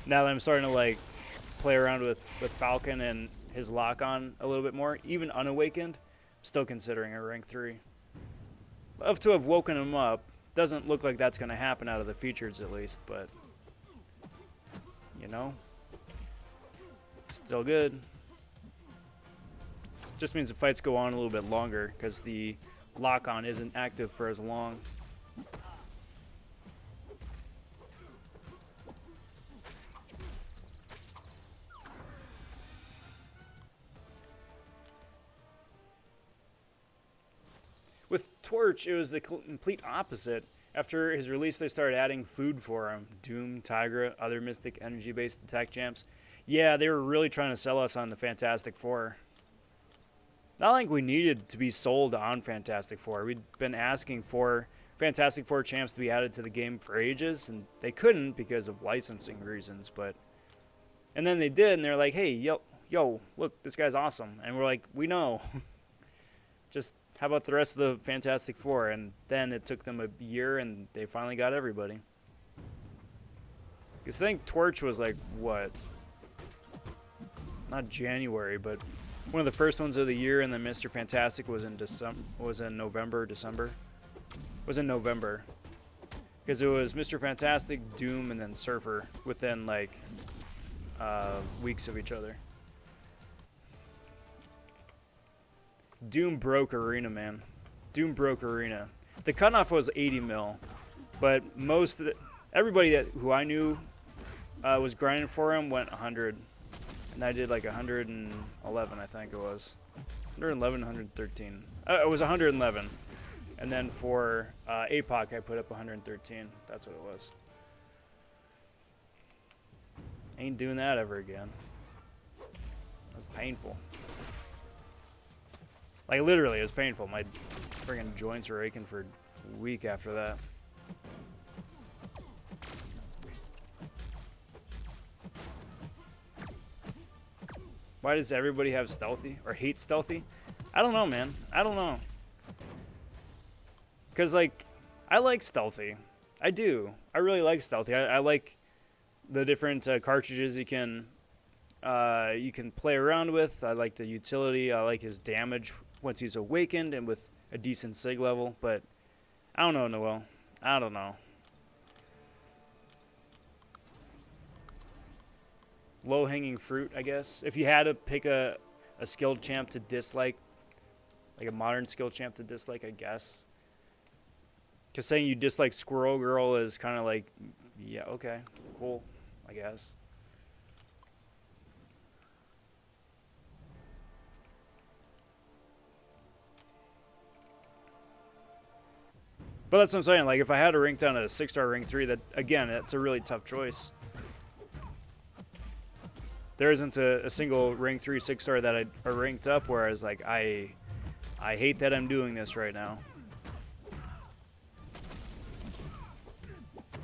Speaker 1: Now that I'm starting to like play around with Falcon and his lock-on a little bit more, even unawakened, I'm still considering a rank 3. Love to have woken him up. Doesn't look like that's going to happen out of the features at least, but you know, still good. Just means the fights go on a little bit longer because the lock-on isn't active for as long. With Torch, it was the complete opposite. After his release, they started adding food for him. Doom, Tigra, other Mystic energy-based attack champs. Yeah, they were really trying to sell us on the Fantastic Four. Not like we needed to be sold on Fantastic Four. We'd been asking for Fantastic Four champs to be added to the game for ages, and they couldn't because of licensing reasons. And then they did, and they're like, hey, yo, look, this guy's awesome. And we're like, we know. Just how about the rest of the Fantastic Four? And then it took them a year, and they finally got everybody. Because I think Torch was like, what? Not January, but one of the first ones of the year, and then Mr. Fantastic was in November, December. Was in November. Because it was Mr. Fantastic, Doom, and then Surfer within like weeks of each other. Doom broke Arena, man. Doom broke Arena. The cutoff was 80 mil, but everybody who I knew was grinding for him went 100, and I did like 111, I think it was 111, 113. It was 111, and then for APOC I put up 113. That's what it was. Ain't doing that ever again. That's painful. Like, literally, it was painful. My friggin' joints were aching for a week after that. Why does everybody have stealthy or hate stealthy? I don't know, man. I don't know. Because, like, I like stealthy. I do. I really like stealthy. I like the different cartridges you can play around with. I like the utility. I like his damage once he's awakened and with a decent sig level, but I don't know, Noel. I don't know. Low-hanging fruit, I guess. If you had to pick a skilled champ to dislike, like a modern skilled champ to dislike, I guess. Because saying you dislike Squirrel Girl is kind of like, yeah, okay, cool, I guess. But that's what I'm saying. Like, if I had to rank down a 6-star rank 3, that, again, that's a really tough choice. There isn't a single rank 3 6-star that I ranked up where I was like, I hate that I'm doing this right now.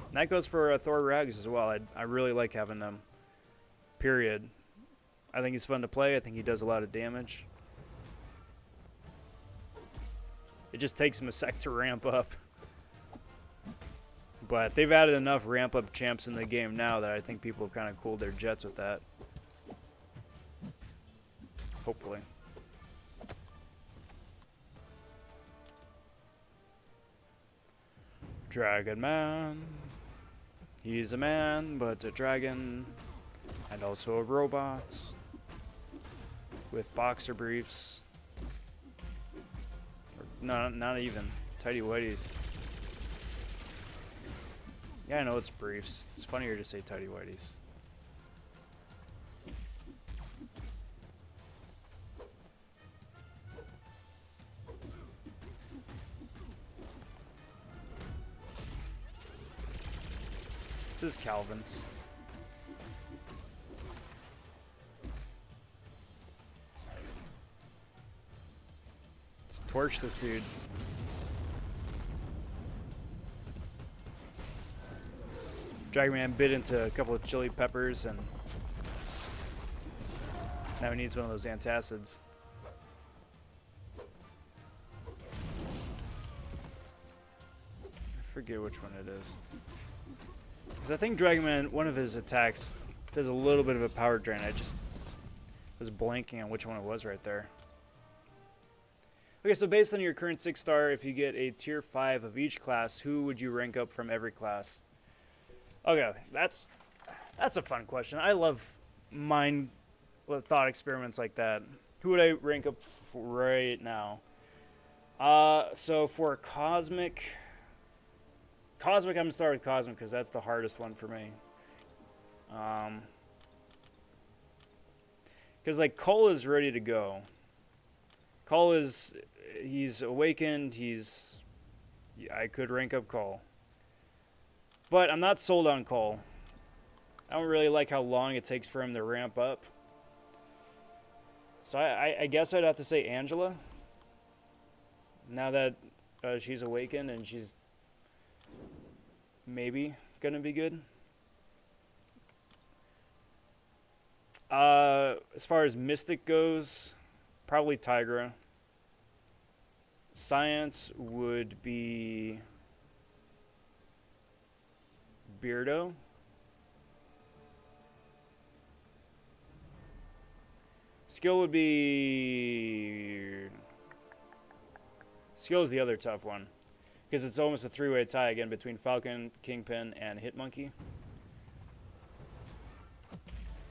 Speaker 1: And that goes for Thor Rags as well. I really like having them. Period. I think he's fun to play. I think he does a lot of damage. It just takes him a sec to ramp up. But they've added enough ramp-up champs in the game now that I think people have kind of cooled their jets with that. Hopefully. Dragon Man. He's a man, but a dragon. And also a robot. With boxer briefs. Or, no, not even. Tidy whities. Yeah, I know it's briefs. It's funnier to say tidy whities. This is Calvin's. Let's torch this dude. Dragon Man bit into a couple of chili peppers and now he needs one of those antacids. I forget which one it is. Because I think Dragon Man, one of his attacks does a little bit of a power drain. I just was blanking on which one it was right there. Okay, so based on your current 6-star, if you get a tier 5 of each class, who would you rank up from every class? Okay, that's a fun question. I love mind thought experiments like that. Who would I rank up right now? So for Cosmic, I'm gonna start with Cosmic because that's the hardest one for me. Because like Cole is ready to go. Cole he's awakened. I could rank up Cole. But I'm not sold on Cole. I don't really like how long it takes for him to ramp up. So I guess I'd have to say Angela. Now that she's awakened and she's maybe gonna be good. As far as Mystic goes, probably Tigra. Science would be Beardo. Skill would be... Skill is the other tough one. Because it's almost a three-way tie again between Falcon, Kingpin, and Hitmonkey.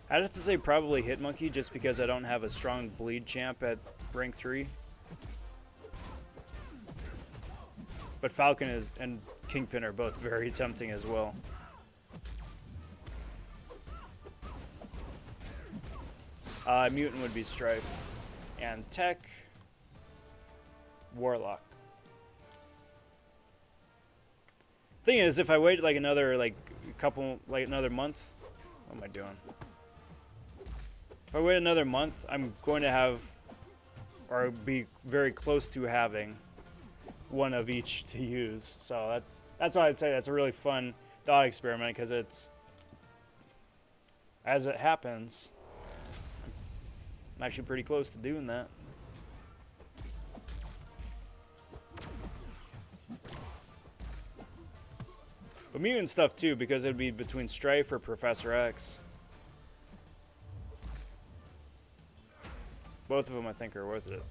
Speaker 1: I'd have to say probably Hitmonkey just because I don't have a strong bleed champ at rank 3. But Falcon and Kingpin are both very tempting as well. Mutant would be Strife. And Tech, Warlock. Thing is, if I wait like another another month, what am I doing? If I wait another month, I'm going to have, or be very close to having, one of each to use. So that's why I'd say that's a really fun thought experiment, because it's, as it happens, I'm actually pretty close to doing that. But mutant stuff too, because it'd be between Strife or Professor X. Both of them I think are worth it.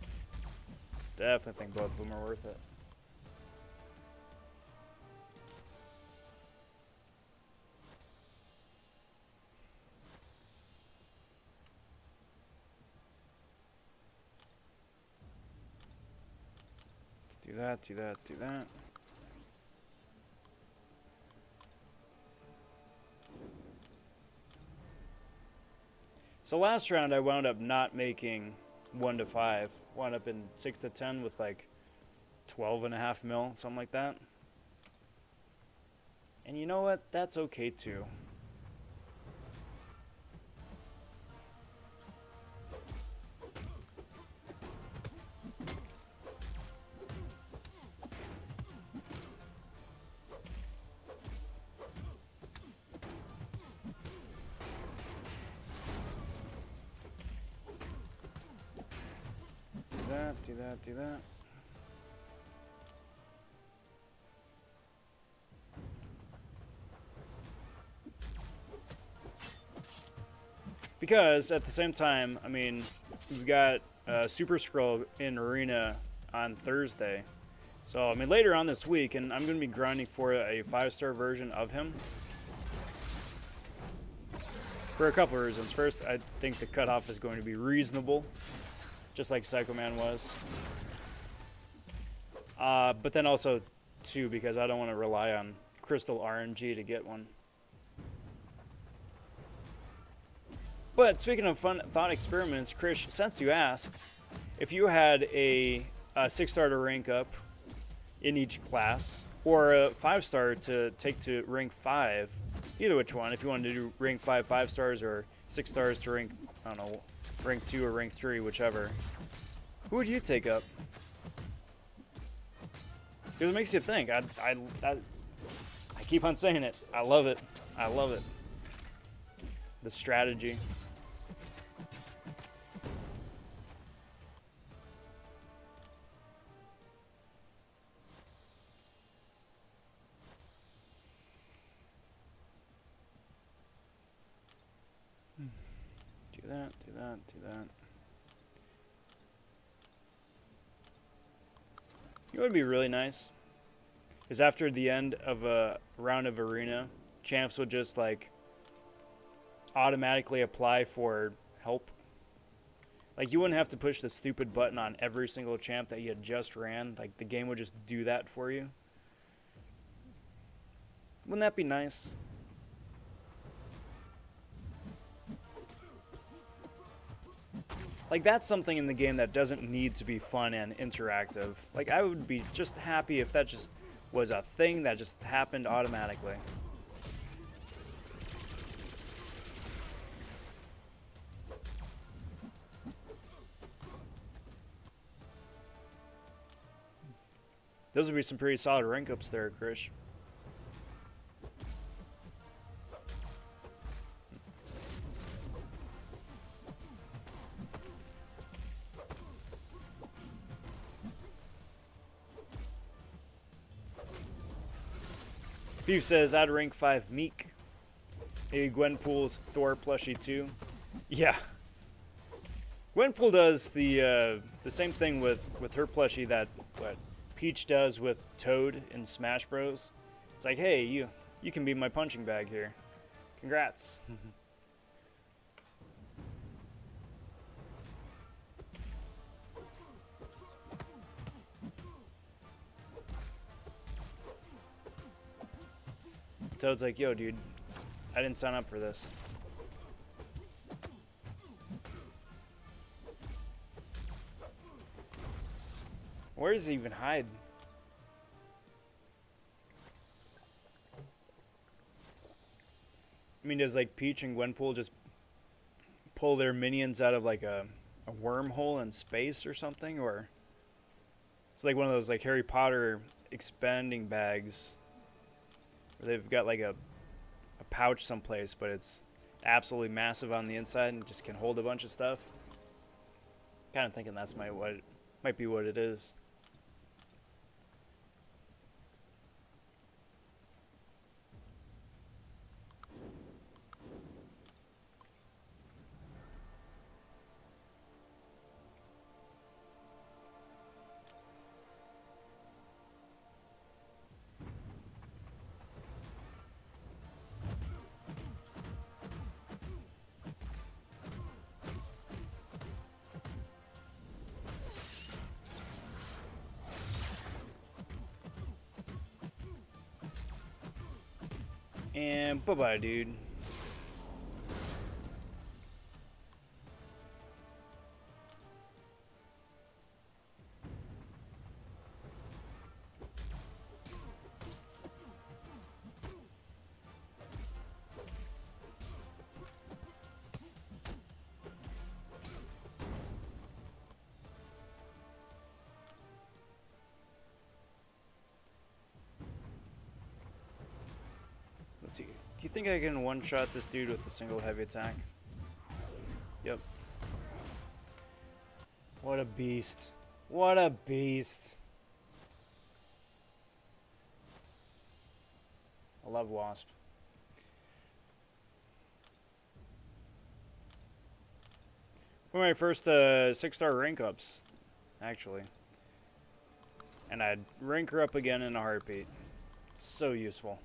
Speaker 1: Definitely think both of them are worth it. Let's do that, do that, do that. So last round I wound up not making 1 to 5. Wound up in 6 to 10 with like 12.5 mil, something like that. And you know what? That's okay too. Do that, do that. Because at the same time, I mean, we've got Super Scroll in Arena on Thursday. So, I mean, later on this week, and I'm going to be grinding for a 5-star version of him. For a couple of reasons. First, I think the cutoff is going to be reasonable, just like Psycho Man was. But then also, too, because I don't want to rely on Crystal RNG to get one. But speaking of fun thought experiments, Krish, since you asked, if you had a 6-star to rank up in each class, or a 5-star to take to rank 5, either which one, if you wanted to do rank 5 5-stars, or 6 stars to rank, I don't know, rank 2 or rank 3, whichever, who would you take up? Because it makes you think. I keep on saying it. I love it. I love it. The strategy. Do that, do that, do that. You know what would be really nice? Is after the end of a round of arena, champs would just like automatically apply for help. Like you wouldn't have to push the stupid button on every single champ that you had just ran. Like the game would just do that for you. Wouldn't that be nice? Like that's something in the game that doesn't need to be fun and interactive. Like I would be just happy if that just was a thing that just happened automatically. Those would be some pretty solid rank ups there, Krish. Beef says, I'd rank 5 Meek. Maybe Gwenpool's Thor plushie too. Yeah. Gwenpool does the same thing with her plushie that what Peach does with Toad in Smash Bros. It's like, hey, you can be my punching bag here. Congrats. Toad's like, yo, dude, I didn't sign up for this. Where does he even hide? I mean, does like Peach and Gwenpool just pull their minions out of like a wormhole in space or something? Or it's like one of those like Harry Potter expanding bags where they've got like a pouch someplace, but it's absolutely massive on the inside and just can hold a bunch of stuff. Kind of thinking that's might be what it is. And bye-bye, dude. Let's see. Do you think I can one-shot this dude with a single heavy attack? Yep. What a beast. What a beast. I love Wasp. One of my first 6-star rank ups, actually. And I'd rank her up again in a heartbeat. So useful.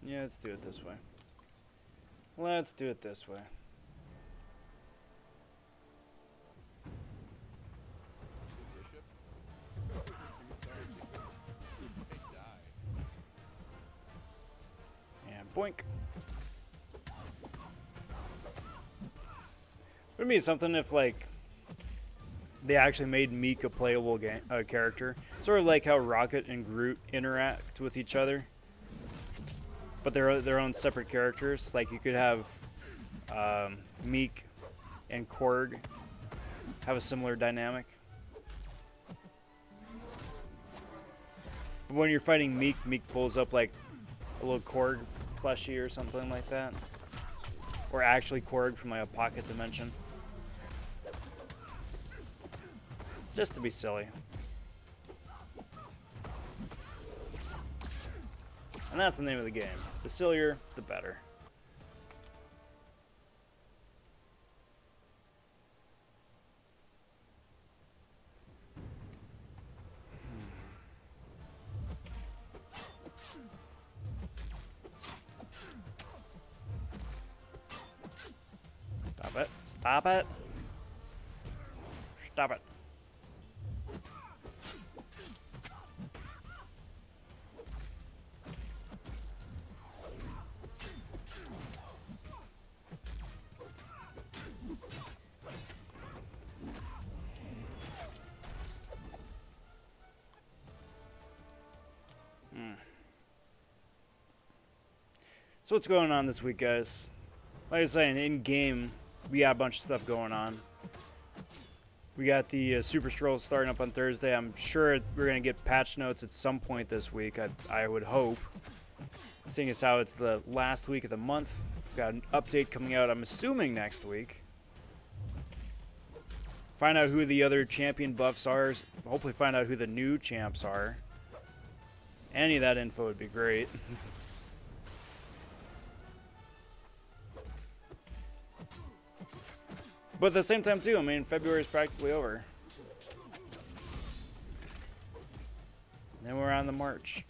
Speaker 1: Yeah, let's do it this way. Let's do it this way. And boink. Would be something if, like, they actually made Meek a playable character. Sort of like how Rocket and Groot interact with each other. But they're their own separate characters. Like, you could have Meek and Korg have a similar dynamic. But when you're fighting Meek, Meek pulls up like a little Korg plushie or something like that. Or actually Korg from like a pocket dimension. Just to be silly. And that's the name of the game. The sillier, the better. Stop it. Stop it. Stop it. So what's going on this week, guys? Like I was saying, in-game, we got a bunch of stuff going on. We got the Super Stroll starting up on Thursday. I'm sure we're going to get patch notes at some point this week, I would hope. Seeing as how it's the last week of the month. We've got an update coming out, I'm assuming, next week. Find out who the other champion buffs are. Hopefully find out who the new champs are. Any of that info would be great. But at the same time, too, I mean, February is practically over. Then we're on the march.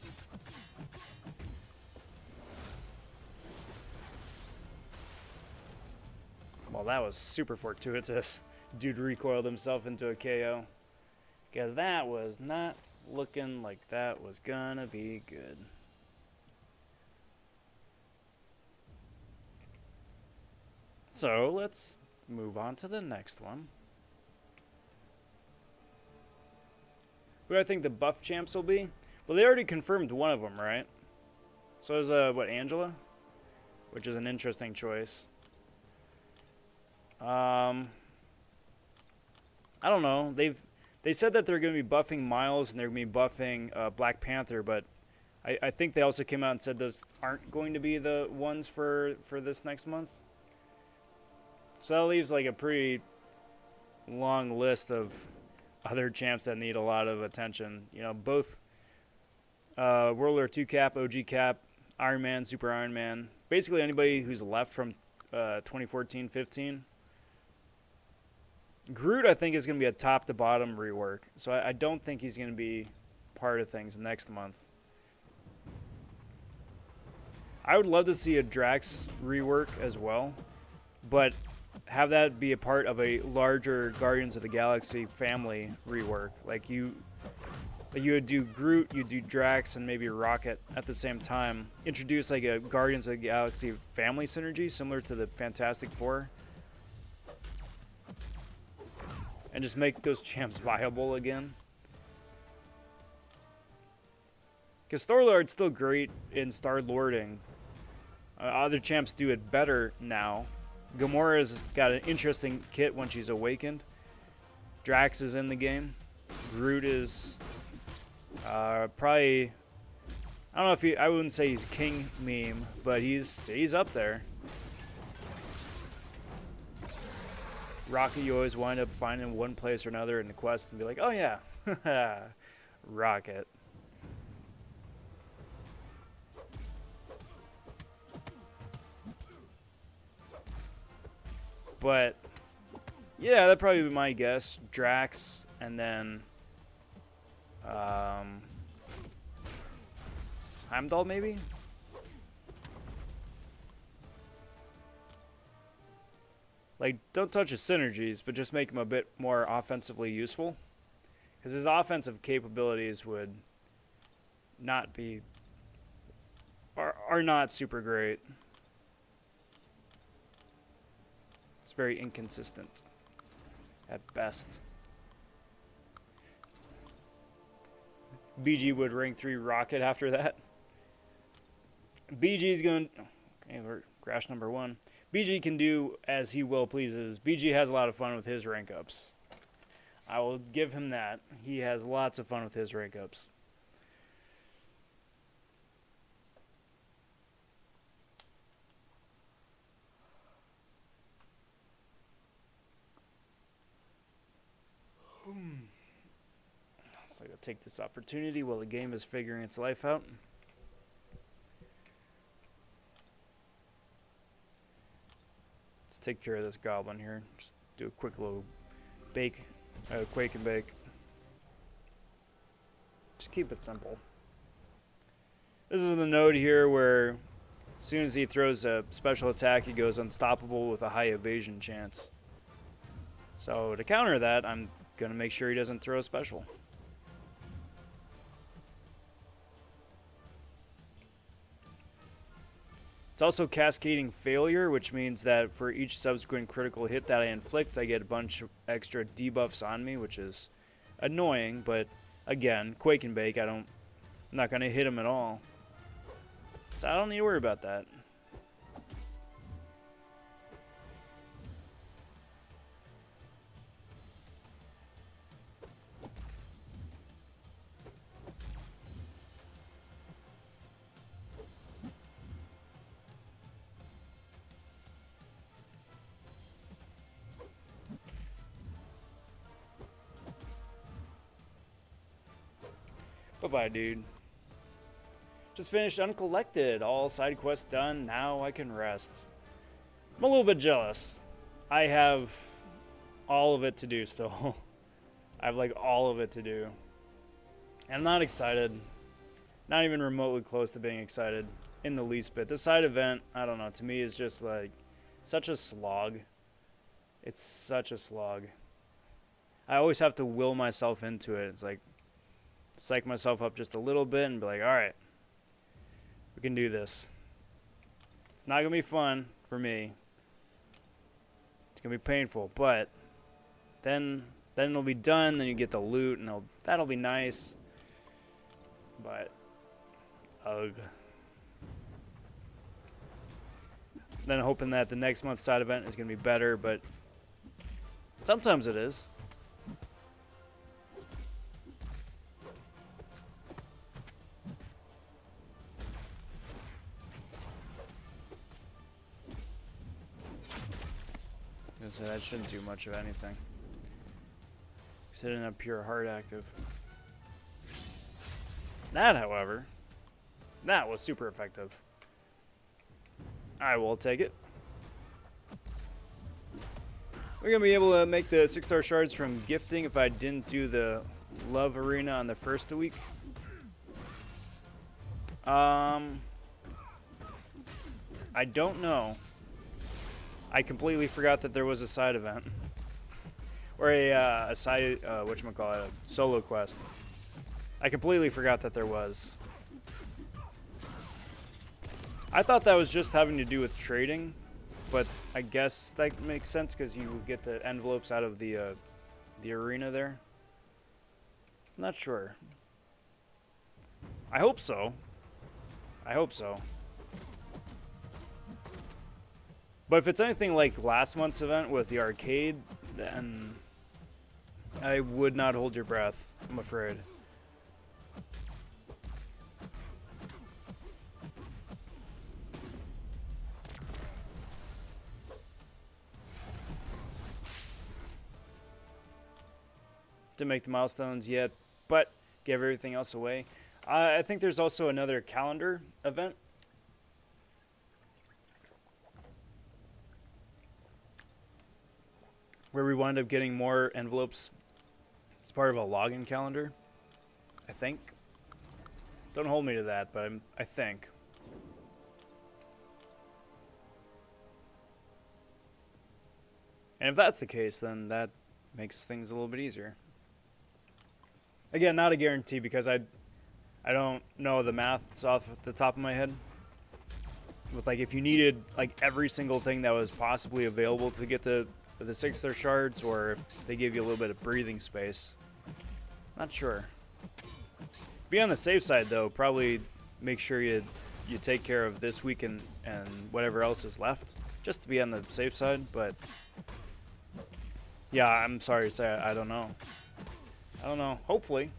Speaker 1: Well, that was super fortuitous. Dude recoiled himself into a KO. Because that was not looking like that was gonna be good. So, let's move on to the next one. Who do I think the buff champs will be? Well, they already confirmed one of them, right? So is what, Angela? Which is an interesting choice. I don't know. They said that they're going to be buffing Miles and they're going to be buffing Black Panther, but I think they also came out and said those aren't going to be the ones for this next month. So that leaves like a pretty long list of other champs that need a lot of attention. You know, both World War II Cap, OG Cap, Iron Man, Super Iron Man. Basically anybody who's left from 2014-15. Groot, I think, is going to be a top-to-bottom rework. So I don't think he's going to be part of things next month. I would love to see a Drax rework as well. But have that be a part of a larger Guardians of the Galaxy family rework. Like you would do Groot, you do Drax, and maybe Rocket at the same time. Introduce like a Guardians of the Galaxy family synergy similar to the Fantastic Four. And just make those champs viable again. Because Star-Lord's still great in Star-Lording. Other champs do it better now. Gamora's got an interesting kit when she's awakened. Drax is in the game. Groot is probably, I don't know if I wouldn't say he's king meme, but he's up there. Rocket, you always wind up finding one place or another in the quest and be like, oh yeah, Rocket. But yeah, that'd probably be my guess. Drax, and then Heimdall maybe? Like, don't touch his synergies, but just make him a bit more offensively useful. Because his offensive capabilities would not be... are not super great. It's very inconsistent at best. BG would rank 3 Rocket after that. BG's going... Okay, we're crash number 1. BG can do as he will pleases. BG has a lot of fun with his rank ups. I will give him that. He has lots of fun with his rank ups. So I gotta take this opportunity while the game is figuring its life out. Let's take care of this goblin here. Just do a quick little quake and bake. Just keep it simple. This is the node here where as soon as he throws a special attack, he goes unstoppable with a high evasion chance. So to counter that, I'm gonna make sure he doesn't throw a special. It's also cascading failure, which means that for each subsequent critical hit that I inflict, I get a bunch of extra debuffs on me, which is annoying, but again, Quake and Bake, I'm not going to hit him at all. So I don't need to worry about that. Bye-bye, dude. Just finished Uncollected. All side quests done. Now I can rest. I'm a little bit jealous. I have all of it to do still. I have like all of it to do. And I'm not excited. Not even remotely close to being excited in the least bit. The side event, I don't know, to me is just like such a slog. It's such a slog. I always have to will myself into it. It's like psych myself up just a little bit and be like, all right, we can do this. It's not going to be fun for me. It's going to be painful, but then it'll be done, then you get the loot, and that'll be nice. But, ugh. Then hoping that the next month's side event is going to be better, but sometimes it is. So that shouldn't do much of anything. Because it didn't have pure heart active. That, however, that was super effective. I will take it. We're going to be able to make the 6-star shards from gifting if I didn't do the love arena on the first week. I don't know. I completely forgot that there was a side event. Or a side, whatchamacallit, a solo quest. I completely forgot that there was. I thought that was just having to do with trading, but I guess that makes sense because you get the envelopes out of the arena there. I'm not sure. I hope so. I hope so. But if it's anything like last month's event with the arcade, then I would not hold your breath, I'm afraid. to make the milestones yet, but give everything else away. I think there's also another calendar event. Where we wind up getting more envelopes as part of a login calendar, I think. Don't hold me to that, but I think. And if that's the case, then that makes things a little bit easier. Again, not a guarantee because I don't know the maths off the top of my head. With like if you needed like every single thing that was possibly available to get the 6 shards, or if they give you a little bit of breathing space. Not sure. Be on the safe side though, probably make sure you take care of this week and whatever else is left, just to be on the safe side, but yeah, I'm sorry to say I don't know. I don't know. Hopefully.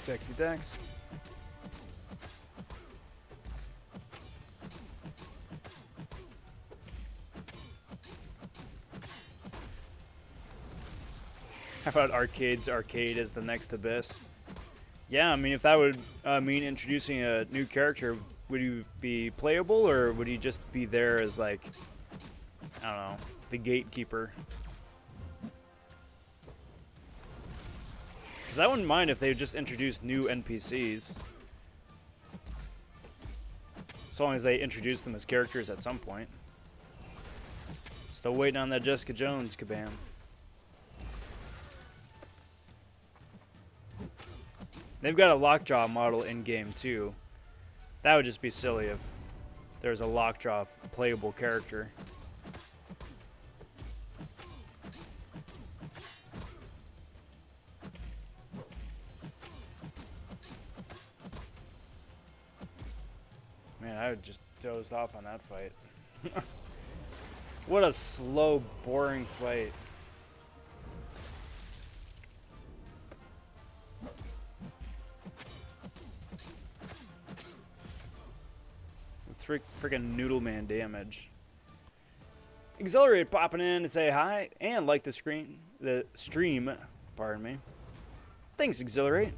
Speaker 1: Dexy Dex. How about Arcade's Arcade as the next abyss? Yeah, I mean, if that would mean introducing a new character, would he be playable, or would he just be there as, like, I don't know, the gatekeeper? Because I wouldn't mind if they just introduced new NPCs. As long as they introduce them as characters at some point. Still waiting on that Jessica Jones kabam. They've got a lockjaw model in-game, too. That would just be silly if there's a lockjaw playable character. Man, I would just dozed off on that fight. What a slow, boring fight. Freaking Noodle Man damage. Exhilarate popping in to say hi and like the stream, pardon me. Thanks, Exhilarate.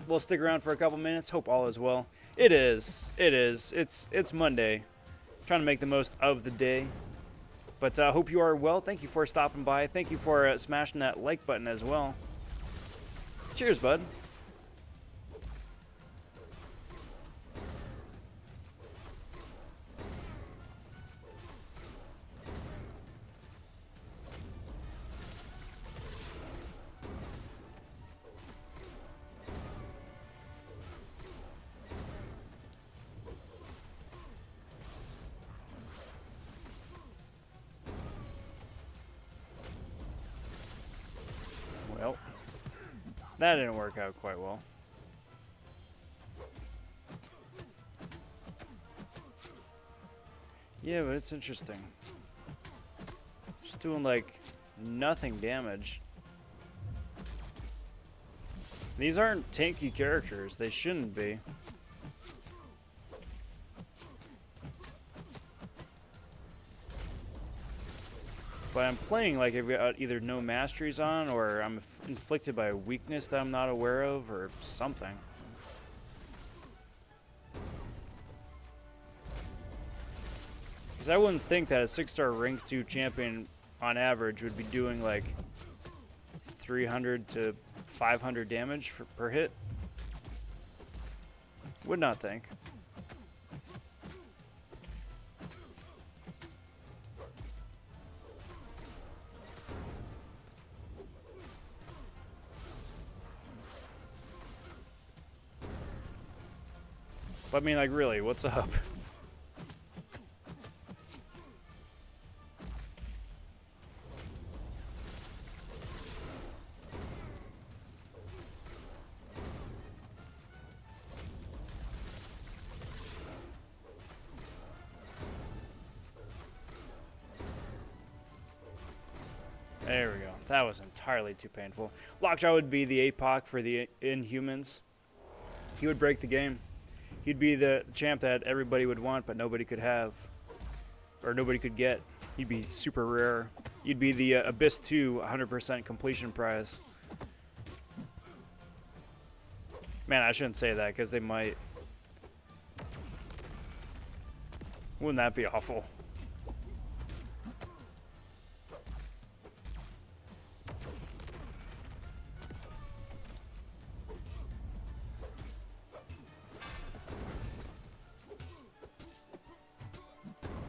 Speaker 1: We'll stick around for a couple minutes. Hope all is well. It is. It's Monday. Trying to make the most of the day. But hope you are well. Thank you for stopping by. Thank you for smashing that like button as well. Cheers, bud. Well, that didn't work out quite well. Yeah, but it's interesting. Just doing like nothing damage. These aren't tanky characters. They shouldn't be. But I'm playing like I've got either no masteries on, or I'm inflicted by a weakness that I'm not aware of, or something. Because I wouldn't think that a 6-star rank 2 champion on average would be doing like 300 to 500 damage per hit. Would not think. But I mean, like, really, what's up? There we go. That was entirely too painful. Lockjaw would be the APOC for the Inhumans. He would break the game. He'd be the champ that everybody would want, but nobody could have. or nobody could get. He'd be super rare. You'd be the Abyss 2 100% completion prize. Man, I shouldn't say that because they might. Wouldn't that be awful?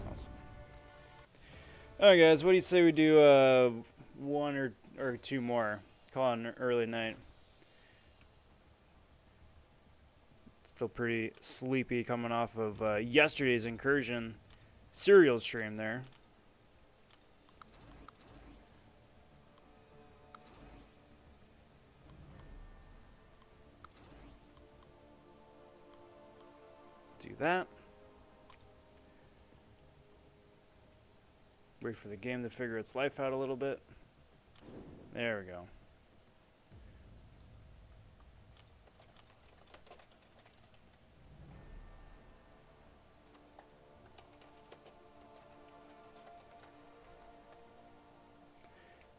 Speaker 1: Awesome. Alright guys, what do you say we do one or two more? Call it an early night. Still pretty sleepy coming off of yesterday's incursion serial stream there. Do that. Wait for the game to figure its life out a little bit. There we go.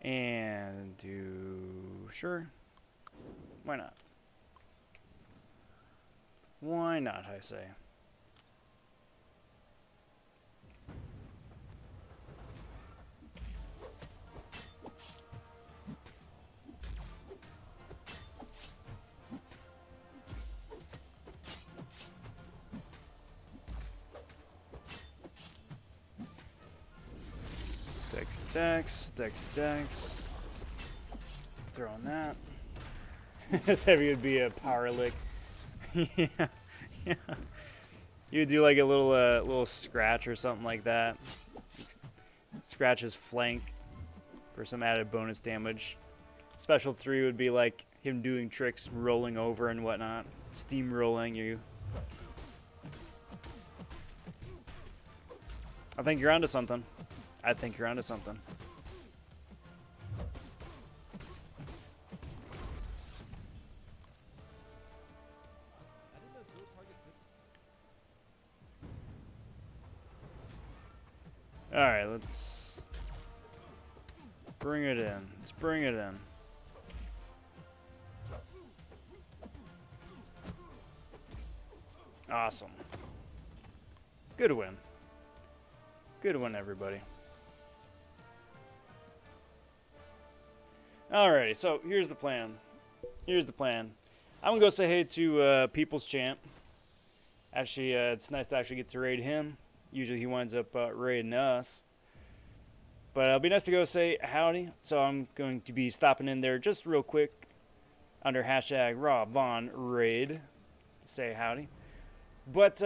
Speaker 1: And do... sure. Why not? Why not, I say. Dex. Throw on that. This heavy would be a power lick. Yeah. You would do like a little scratch or something like that. Scratch his flank for some added bonus damage. Special 3 would be like him doing tricks, rolling over and whatnot. Steamrolling you. I think you're onto something. Alright, let's bring it in. Awesome. Good win. Good one, everybody. Alrighty, so here's the plan. I'm gonna go say hey to People's Champ. Actually, it's nice to actually get to raid him. Usually he winds up raiding us. But it'll be nice to go say howdy. So I'm going to be stopping in there just real quick under hashtag #RawVonRaid to say howdy. But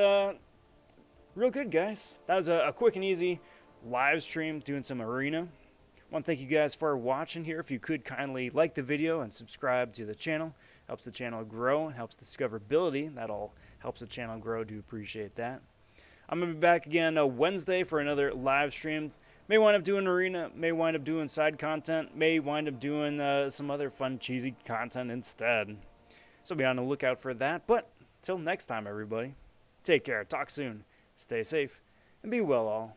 Speaker 1: real good, guys. That was a quick and easy live stream doing some arena. I want to thank you guys for watching here. If you could kindly like the video and subscribe to the channel. Helps the channel grow and helps discoverability. That all helps the channel grow. Do appreciate that. I'm going to be back again Wednesday for another live stream. May wind up doing arena, may wind up doing side content, may wind up doing some other fun, cheesy content instead. So be on the lookout for that. But until next time, everybody, take care, talk soon, stay safe, and be well all.